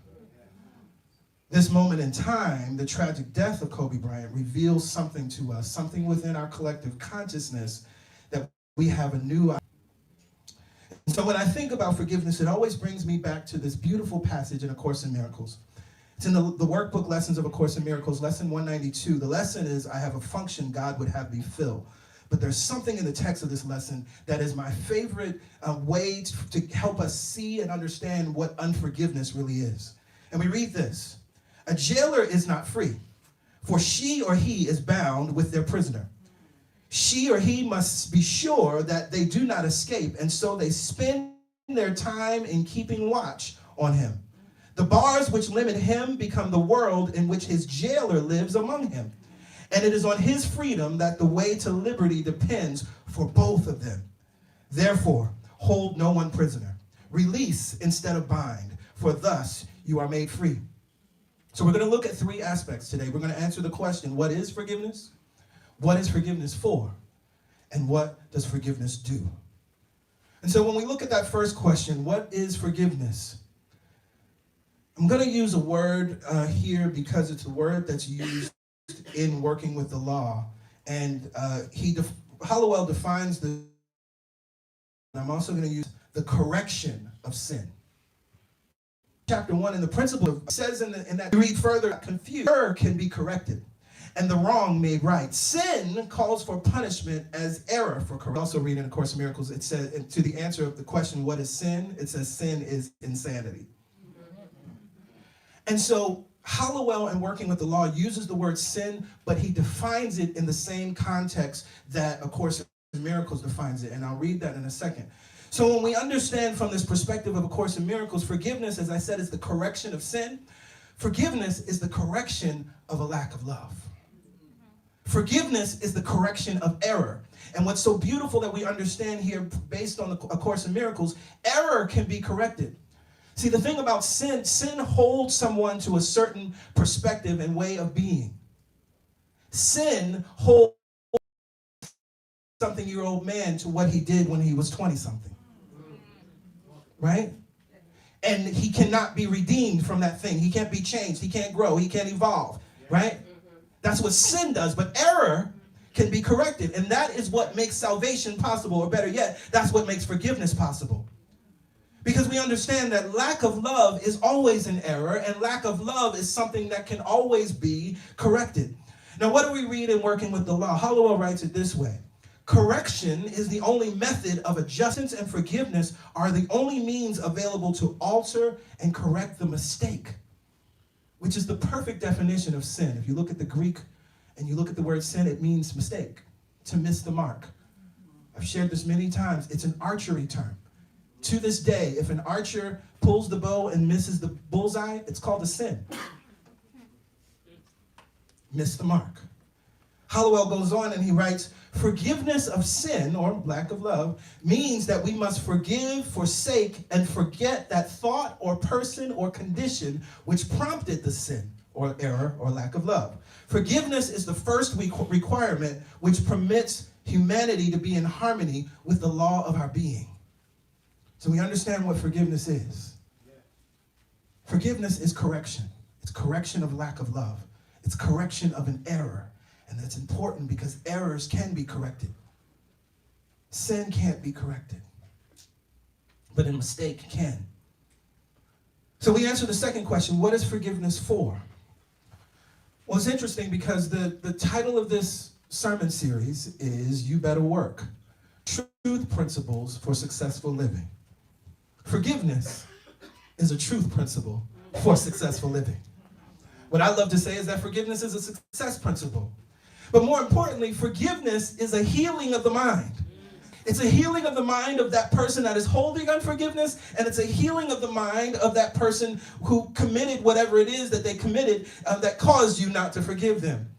This moment in time, the tragic death of Kobe Bryant reveals something to us, something within our collective consciousness that we have a new. So when I think about forgiveness, it always brings me back to this beautiful passage in A Course in Miracles. It's in the workbook Lessons of A Course in Miracles, lesson 192. The lesson is, I have a function God would have me fill. But there's something in the text of this lesson that is my favorite way to help us see and understand what unforgiveness really is. And we read this. A jailer is not free, for she or he is bound with their prisoner. She or he must be sure that they do not escape, and so they spend their time in keeping watch on him. The bars which limit him become the world in which his jailer lives among him. And it is on his freedom that the way to liberty depends for both of them. Therefore, hold no one prisoner. Release instead of bind, for thus you are made free. So we're going to look at three aspects today. We're going to answer the question, what is forgiveness? What is forgiveness for? And what does forgiveness do? And so when we look at that first question, what is forgiveness? I'm going to use a word here because it's a word that's used in working with the law. And Hallowell defines the, and I'm also going to use the correction of sin. Chapter 1 in the principle of, says in that, you read further, confused, error can be corrected and the wrong made right. Sin calls for punishment as error for correction. Also read in A Course in Miracles, it says, to the answer of the question, what is sin? It says sin is insanity. And so Hallowell, in working with the law, uses the word sin, but he defines it in the same context that A Course in Miracles defines it. And I'll read that in a second. So when we understand from this perspective of A Course in Miracles, forgiveness, as I said, is the correction of sin. Forgiveness is the correction of a lack of love. Forgiveness is the correction of error. And what's so beautiful that we understand here, based on A Course in Miracles, error can be corrected. See, the thing about sin, sin holds someone to a certain perspective and way of being. Sin holds a something-year-old man to what he did when he was 20-something. Right? And he cannot be redeemed from that thing. He can't be changed. He can't grow. He can't evolve. Right? That's what sin does. But error can be corrected. And that is what makes salvation possible. Or better yet, that's what makes forgiveness possible. Because we understand that lack of love is always an error, and lack of love is something that can always be corrected. Now, what do we read in Working with the Law? Hallowell writes it this way. Correction is the only method of adjustment, and forgiveness are the only means available to alter and correct the mistake, which is the perfect definition of sin. If you look at the Greek and you look at the word sin, it means mistake, to miss the mark. I've shared this many times. It's an archery term. To this day, if an archer pulls the bow and misses the bullseye, it's called a sin. Miss the mark. Hallowell goes on and he writes, forgiveness of sin, or lack of love, means that we must forgive, forsake, and forget that thought or person or condition which prompted the sin or error or lack of love. Forgiveness is the first requirement which permits humanity to be in harmony with the law of our being. So we understand what forgiveness is. Forgiveness is correction. It's correction of lack of love. It's correction of an error. And that's important because errors can be corrected. Sin can't be corrected, but a mistake can. So we answer the second question, what is forgiveness for? Well, it's interesting because the title of this sermon series is You Better Work, Truth Principles for Successful Living. Forgiveness is a truth principle for successful living. What I love to say is that forgiveness is a success principle. But more importantly, forgiveness is a healing of the mind. It's a healing of the mind of that person that is holding unforgiveness, and it's a healing of the mind of that person who committed whatever it is that they committed that caused you not to forgive them.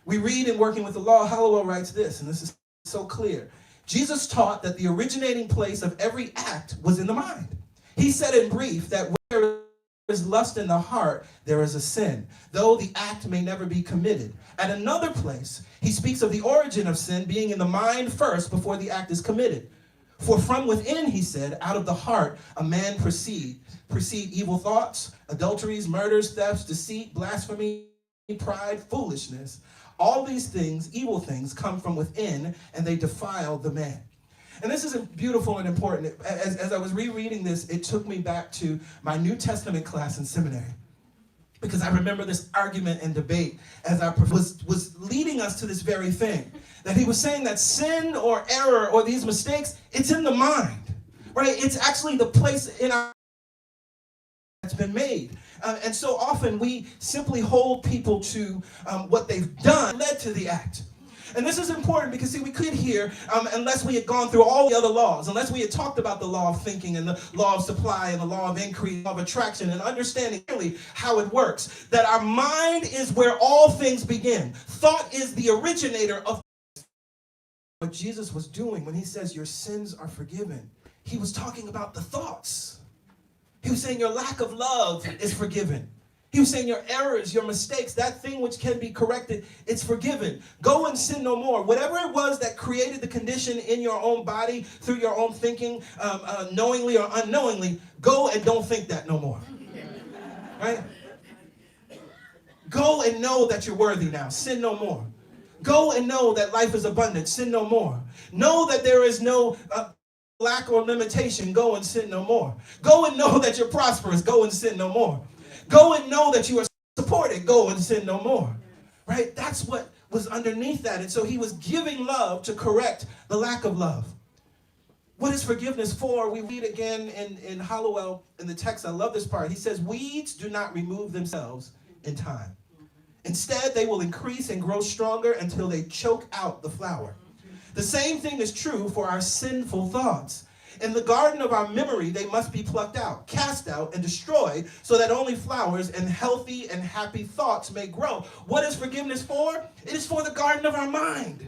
We read in Working with the Law, Hallowell writes this, and this is so clear. Jesus taught that the originating place of every act was in the mind. He said in brief that where is lust in the heart, there is a sin, though the act may never be committed. At another place, he speaks of the origin of sin being in the mind first before the act is committed. For from within, he said, out of the heart, a man proceed evil thoughts, adulteries, murders, thefts, deceit, blasphemy, pride, foolishness. All these things, evil things, come from within, and they defile the man. And this is beautiful and important. As I was rereading this, it took me back to my New Testament class in seminary. Because I remember this argument and debate as I was leading us to this very thing. That he was saying that sin or error or these mistakes, it's in the mind, right? It's actually the place in our that's been made. And so often we simply hold people to what they've done led to the act. And this is important because, see, we could hear, unless we had gone through all the other laws, unless we had talked about the law of thinking and the law of supply and the law of increase, law of attraction, and understanding clearly how it works, that our mind is where all things begin. Thought is the originator of what Jesus was doing when he says your sins are forgiven. He was talking about the thoughts. He was saying your lack of love is forgiven. He was saying your errors, your mistakes, that thing which can be corrected, it's forgiven. Go and sin no more. Whatever it was that created the condition in your own body through your own thinking, knowingly or unknowingly, go and don't think that no more. Right? Go and know that you're worthy now. Sin no more. Go and know that life is abundant. Sin no more. Know that there is no lack or limitation. Go and sin no more. Go and know that you're prosperous. Go and sin no more. Go and know that you are supported. Go and sin no more. Right? That's what was underneath that. And so he was giving love to correct the lack of love. What is forgiveness for? We read again in Hollowell in the text. I love this part. He says, weeds do not remove themselves in time. Instead, they will increase and grow stronger until they choke out the flower. The same thing is true for our sinful thoughts. In the garden of our memory, they must be plucked out, cast out, and destroyed so that only flowers and healthy and happy thoughts may grow. What is forgiveness for? It is for the garden of our mind.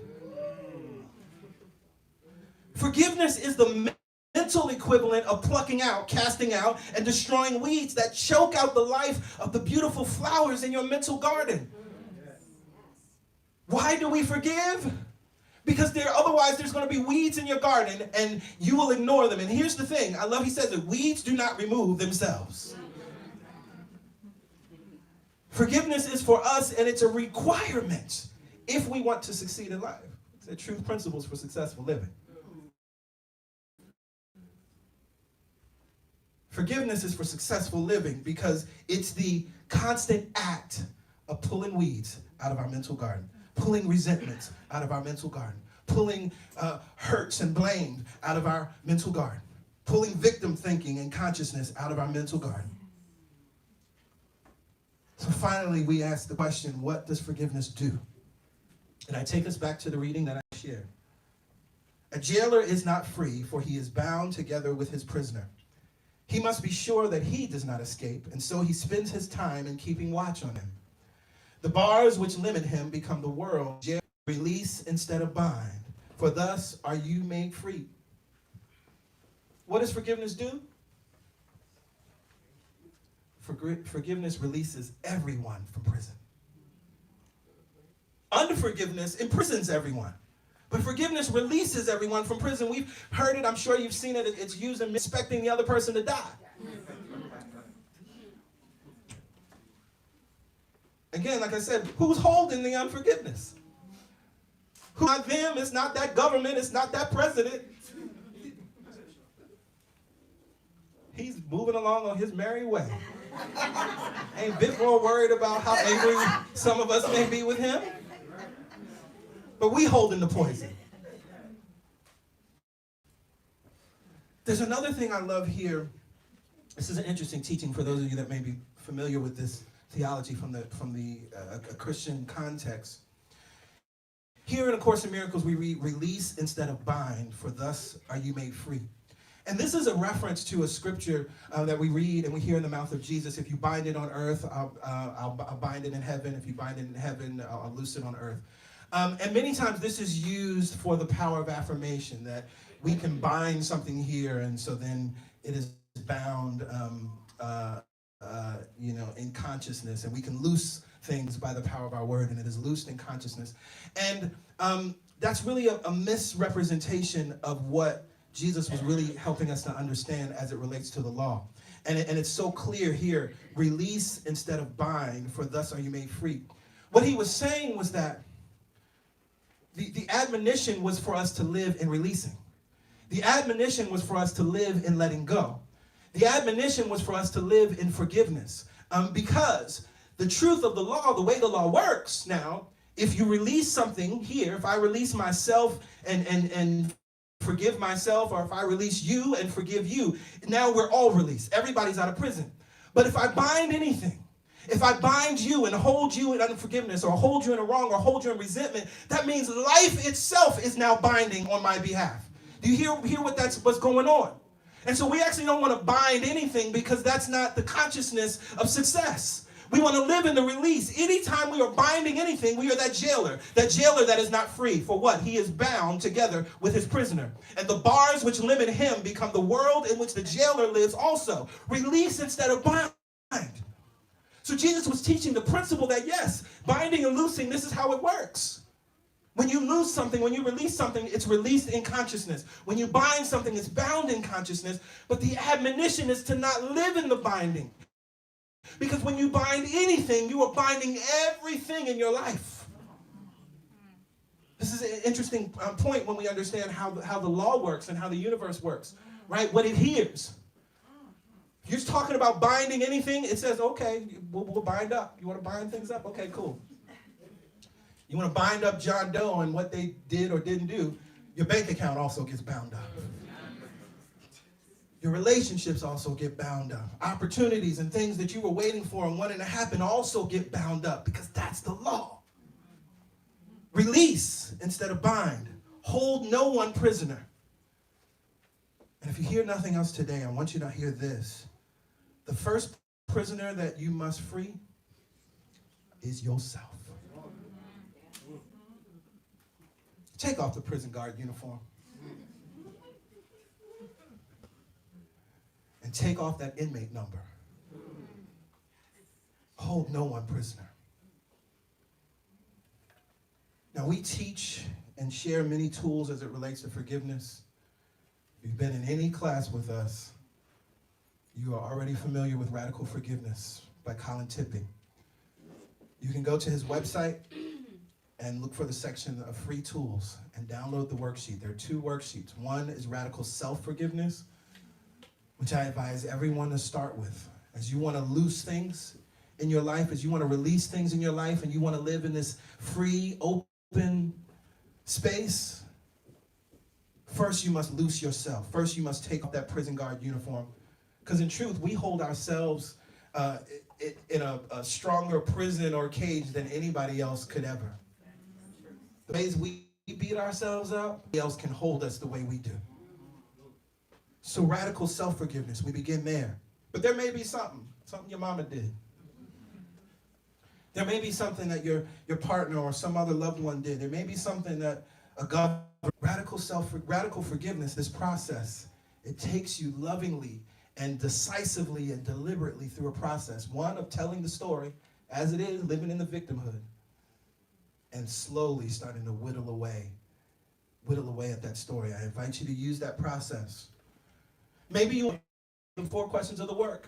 Forgiveness is the mental equivalent of plucking out, casting out, and destroying weeds that choke out the life of the beautiful flowers in your mental garden. Why do we forgive? Because otherwise there's going to be weeds in your garden and you will ignore them. And here's the thing. I love he says that weeds do not remove themselves. Forgiveness is for us, and it's a requirement if we want to succeed in life. It's the truth principles for successful living. Forgiveness is for successful living because it's the constant act of pulling weeds out of our mental garden. Pulling resentments out of our mental garden. Pulling hurts and blame out of our mental garden. Pulling victim thinking and consciousness out of our mental garden. So finally, we ask the question, what does forgiveness do? And I take us back to the reading that I shared. A jailer is not free, for he is bound together with his prisoner. He must be sure that he does not escape, and so he spends his time in keeping watch on him. The bars which limit him become the world. Release instead of bind. For thus are you made free. What does forgiveness do? Forgiveness releases everyone from prison. Unforgiveness imprisons everyone. But forgiveness releases everyone from prison. We've heard it. I'm sure you've seen it. It's used in expecting the other person to die. Again, like I said, who's holding the unforgiveness? Who? Not them, it's not that government, it's not that president. He's moving along on his merry way. Ain't a bit more worried about how angry some of us may be with him. But we holding the poison. There's another thing I love here. This is an interesting teaching for those of you that may be familiar with this theology from the Christian context. Here in A Course in Miracles, we read, release instead of bind, for thus are you made free. And this is a reference to a scripture that we read and we hear in the mouth of Jesus. If you bind it on earth, I'll bind it in heaven. If you bind it in heaven, I'll loose it on earth. And many times this is used for the power of affirmation, that we can bind something here and so then it is bound in consciousness, and we can loose things by the power of our word, and it is loosed in consciousness. And that's really a misrepresentation of what Jesus was really helping us to understand as it relates to the law. And it's so clear here, release instead of bind, for thus are you made free. What he was saying was that the admonition was for us to live in releasing. The admonition was for us to live in letting go. The admonition was for us to live in forgiveness. Because the truth of the law, the way the law works now, if you release something here, if I release myself and forgive myself, or if I release you and forgive you, now we're all released. Everybody's out of prison. But if I bind anything, if I bind you and hold you in unforgiveness, or hold you in a wrong, or hold you in resentment, that means life itself is now binding on my behalf. Do you hear what's going on? And so we actually don't want to bind anything, because that's not the consciousness of success. We want to live in the release. Anytime we are binding anything, we are that jailer that is not free. For what? He is bound together with his prisoner. And the bars which limit him become the world in which the jailer lives also. Release instead of bind. So Jesus was teaching the principle that, yes, binding and loosing, this is how it works. When you lose something, when you release something, it's released in consciousness. When you bind something, it's bound in consciousness. But the admonition is to not live in the binding. Because when you bind anything, you are binding everything in your life. This is an interesting point when we understand how the law works and how the universe works, right? What it hears. If you're talking about binding anything, it says, okay, we'll bind up. You want to bind things up? Okay, cool. You want to bind up John Doe and what they did or didn't do, your bank account also gets bound up. Your relationships also get bound up. Opportunities and things that you were waiting for and wanting to happen also get bound up, because that's the law. Release instead of bind. Hold no one prisoner. And if you hear nothing else today, I want you to hear this. The first prisoner that you must free is yourself. Take off the prison guard uniform. And take off that inmate number. Hold no one prisoner. Now, we teach and share many tools as it relates to forgiveness. If you've been in any class with us, you are already familiar with Radical Forgiveness by Colin Tipping. You can go to his website and look for the section of free tools and download the worksheet. There are 2 worksheets. One is Radical Self-Forgiveness, which I advise everyone to start with. As you want to loose things in your life, as you want to release things in your life, and you want to live in this free, open space, first you must loose yourself. First you must take off that prison guard uniform. Because in truth, we hold ourselves in a stronger prison or cage than anybody else could ever. The ways we beat ourselves up, nobody else can hold us the way we do. So radical self-forgiveness, we begin there. But there may be something your mama did. There may be something that your partner or some other loved one did. There may be something that a God, radical forgiveness, this process, it takes you lovingly and decisively and deliberately through a process. One, of telling the story as it is, living in the victimhood, and slowly starting to whittle away at that story. I invite you to use that process. Maybe you want the 4 questions of the work,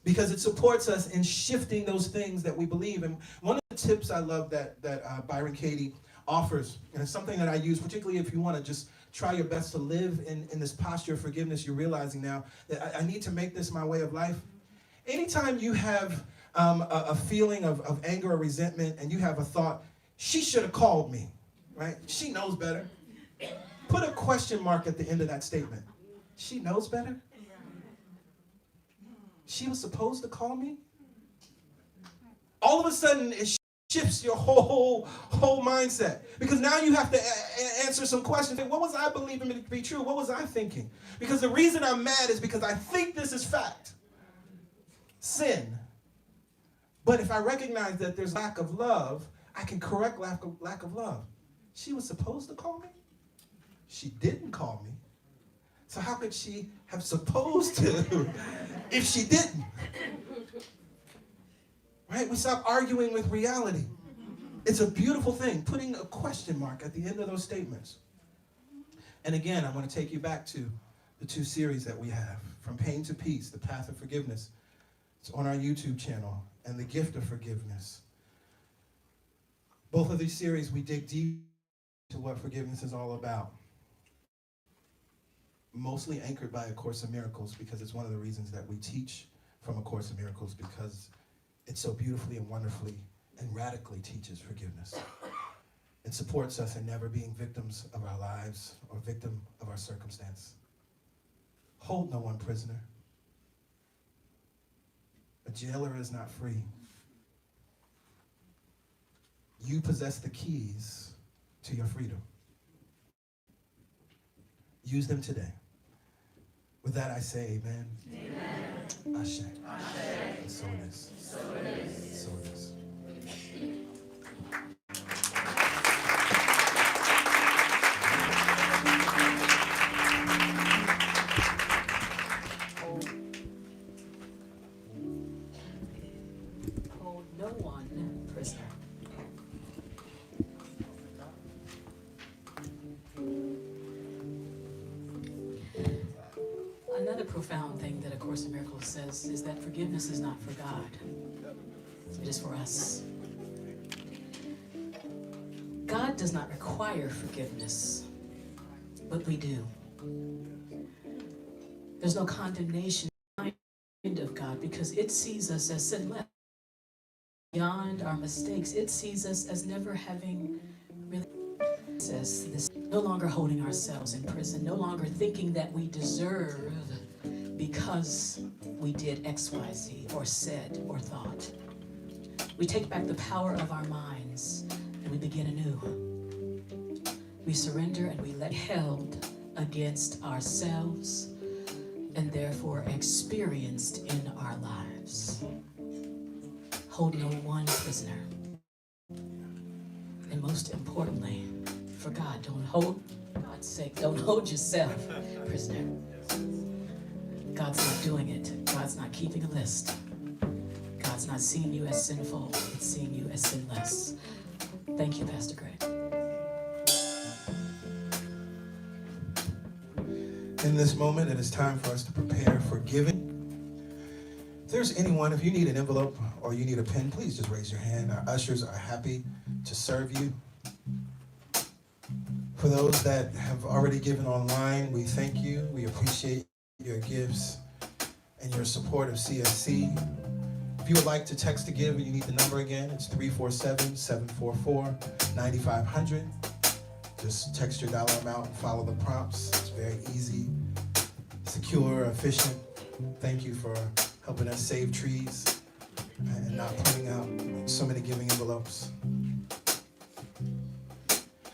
because it supports us in shifting those things that we believe. And one of the tips I love that Byron Katie offers, and it's something that I use, particularly if you want to just try your best to live in this posture of forgiveness, you're realizing now that I need to make this my way of life. Anytime you have a feeling of anger or resentment, and you have a thought, she should have called me, right? She knows better. Put a question mark at the end of that statement. She knows better? She was supposed to call me? All of a sudden, it shifts your whole mindset. Because now you have to answer some questions. What was I believing to be true? What was I thinking? Because the reason I'm mad is because I think this is fact. Sin. But if I recognize that there's lack of love, I can correct lack of love. She was supposed to call me? She didn't call me. So how could she have supposed to if she didn't? right? We stop arguing with reality. It's a beautiful thing, putting a question mark at the end of those statements. And again, I want to take you back to the 2 series that we have, From Pain to Peace, The Path of Forgiveness. It's on our YouTube channel, and The Gift of Forgiveness. Both of these series, we dig deep into what forgiveness is all about. Mostly anchored by A Course in Miracles, because it's one of the reasons that we teach from A Course in Miracles, because it so beautifully and wonderfully and radically teaches forgiveness. It supports us in never being victims of our lives or victim of our circumstance. Hold no one prisoner. A jailer is not free. You possess the keys to your freedom. Use them today. With that I say amen. Amen. Ashe. Ashe. And so it is. So it is. So it is. Hold no one prisoner. Another profound thing that A Course in Miracles says is that forgiveness is not for God. It is for us. God does not require forgiveness, but we do. There's no condemnation of God because it sees us as sinless. Beyond our mistakes, it sees us as never having really this, no longer holding ourselves in prison, no longer thinking that we deserve because we did X, Y, Z, or said, or thought. We take back the power of our minds and we begin anew. We surrender and we let held against ourselves and therefore experienced in our lives. Hold no one prisoner. And most importantly, for God, for God's sake, don't hold yourself prisoner. God's not doing it. God's not keeping a list. God's not seeing you as sinful. It's seeing you as sinless. Thank you, Pastor Greg. In this moment, it is time for us to prepare for giving. If there's anyone, if you need an envelope or you need a pen, please just raise your hand. Our ushers are happy to serve you. For those that have already given online, we thank you. We appreciate your gifts and your support of CSC. If you would like to text to give, you need the number again. It's 347-744-9500. Just text your dollar amount and follow the prompts. It's very easy, secure, efficient. Thank you for helping us save trees and not putting out so many giving envelopes.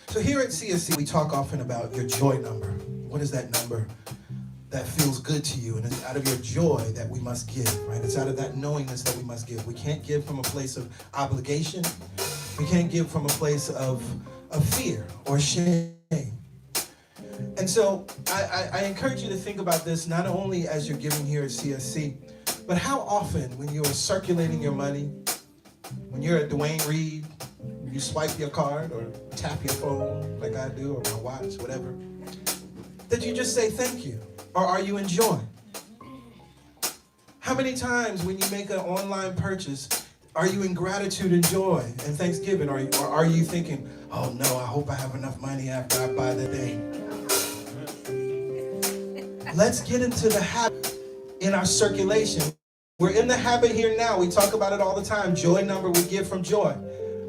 So here at CSC, we talk often about your joy number. What is that number that feels good to you? And it's out of your joy that we must give, right? It's out of that knowingness that we must give. We can't give from a place of obligation. We can't give from a place of fear or shame. And so I encourage you to think about this not only as you're giving here at CSC, but how often when you are circulating your money, when you're at Dwayne Reed, you swipe your card or tap your phone like I do, or my watch, whatever, that you just say thank you, or are you enjoying? How many times when you make an online purchase, are you in gratitude and joy and thanksgiving, or are you thinking, oh no, I hope I have enough money after I buy the thing? Let's get into the habit in our circulation. We're in the habit here now. We talk about it all the time. Joy number, we give from joy.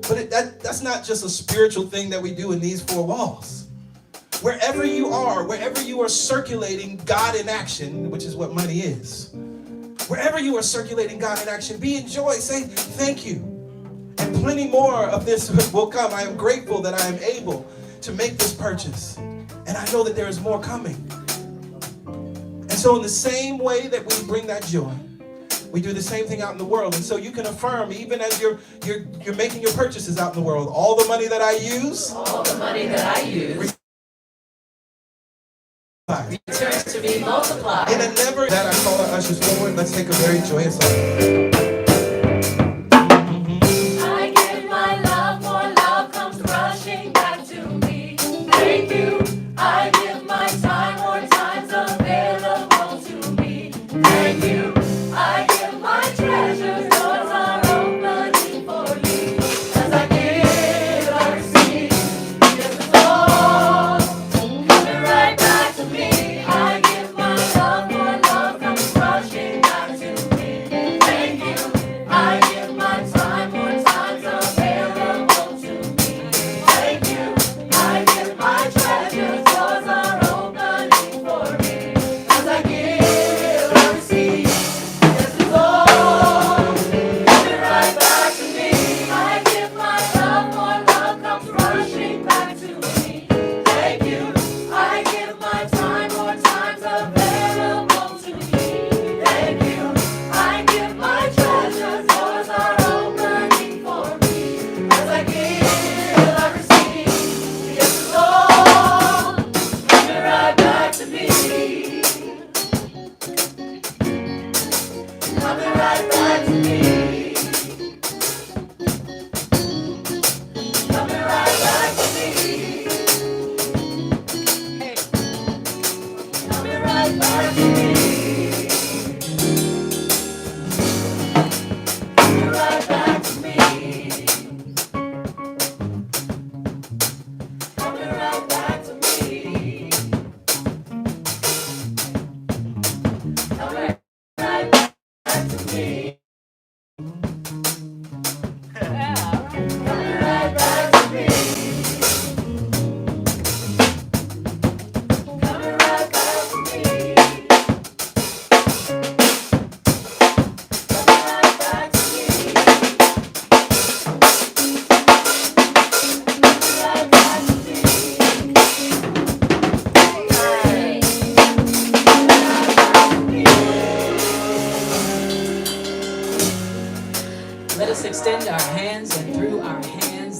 But that's not just a spiritual thing that we do in these four walls. Wherever you are circulating God in action, which is what money is. Wherever you are circulating God in action, be in joy. Say thank you. And plenty more of this will come. I am grateful that I am able to make this purchase. And I know that there is more coming. And so in the same way that we bring that joy, we do the same thing out in the world. And so you can affirm, even as you're making your purchases out in the world, all the money that I use Returns to be multiplied. in a never that I call our ushers forward. Let's take a very joyous song.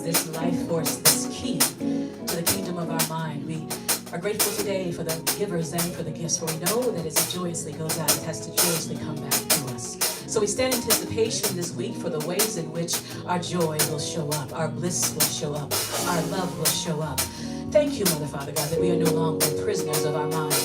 this life force, this key to the kingdom of our mind. We are grateful today for the givers and for the gifts, for we know that as it joyously goes out, it has to joyously come back to us. So we stand in anticipation this week for the ways in which our joy will show up, our bliss will show up, our love will show up. Thank you, Mother, Father God, that we are no longer prisoners of our mind.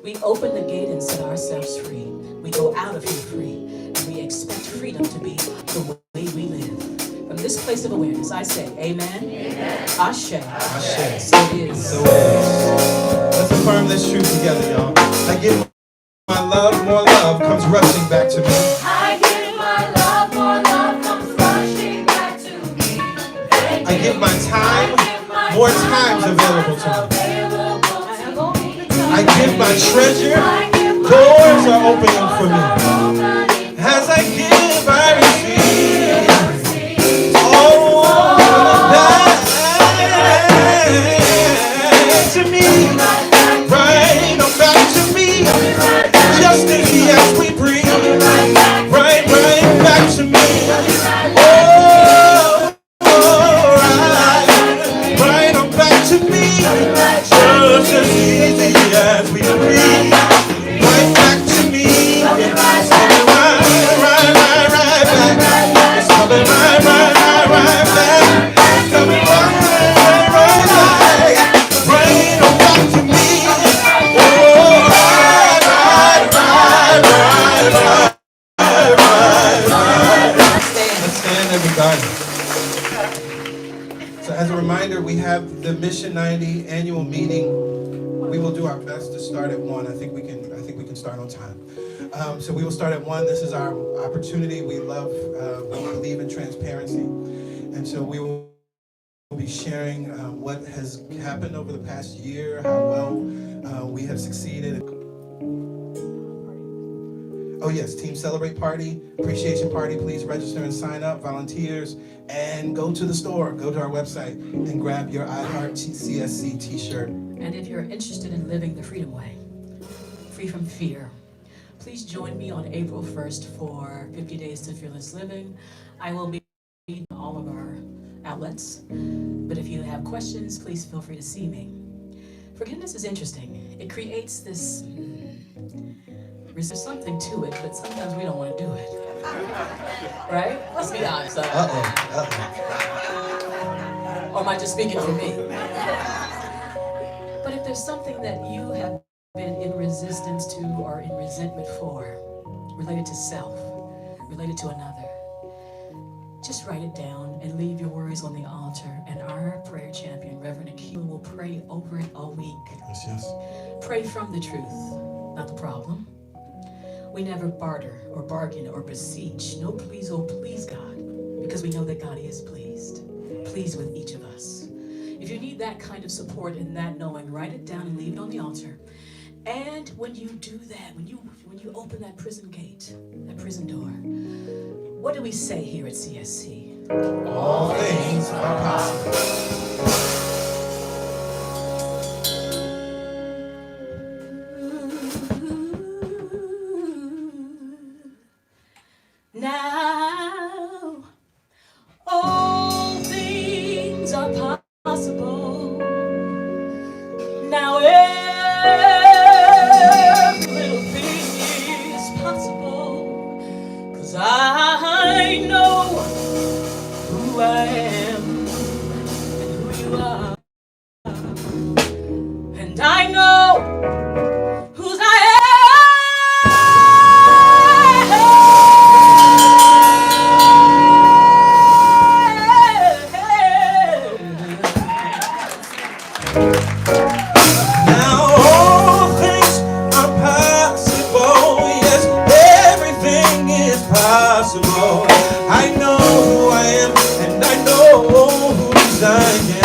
We open the gate and set ourselves free. We go out of here free, and we expect freedom to be the way we live. From this place of awareness, I say, amen. Amen. Ashe. Ashe. So it is. So it is. Let's affirm this truth together, y'all. I give my love, more love comes rushing back to me. I give my love, more love comes rushing back to me. I give my time, more time's available to me. I give my treasure, doors are opening for me. As I give, I receive. All that to me, right on back to me. Just as yes we breathe, right back to me. Right on back to me. Just as easy as we breathe, right back to me. It's coming right back. It's coming right back. It's coming right back. Right on back to me. Oh, right. Let's stand, everybody. So as a reminder, we have the Mission 90 annual meeting. We will do our best to start at 1. I think we can start on time. So we will start at 1. This is our opportunity. We believe in transparency. And so we will be sharing what has happened over the past year, how well we have succeeded. Oh yes, Team Celebrate Party, Appreciation Party. Please register and sign up, volunteers, and go to the store. Go to our website and grab your I Heart CSC t-shirt. And if you're interested in living the Freedom Way, free from fear, please join me on April 1st for 50 Days to Fearless Living. I will be in all of our outlets, but if you have questions, please feel free to see me. Forgiveness is interesting. It creates this, there's something to it, but sometimes we don't want to do it. Right? Let's be honest. Or am I just speaking for me? But if there's something that you have been in resistance to or in resentment for, related to self, related to another, just write it down and leave your worries on the altar, and our prayer champion, Reverend Akil, will pray over it all week. Yes. Pray from the truth, not the problem. We never barter or bargain or beseech. No please, oh please God, because we know that God is pleased with each of us. If you need that kind of support and that knowing, write it down and leave it on the altar. And when you do that, when you open that prison gate, that prison door, what do we say here at CSC? All things are possible. Now, all things are possible. Now, every little thing is possible. 'Cause I know who I am and who you are. And I know whose I am. I know who I am, and I know whose I am.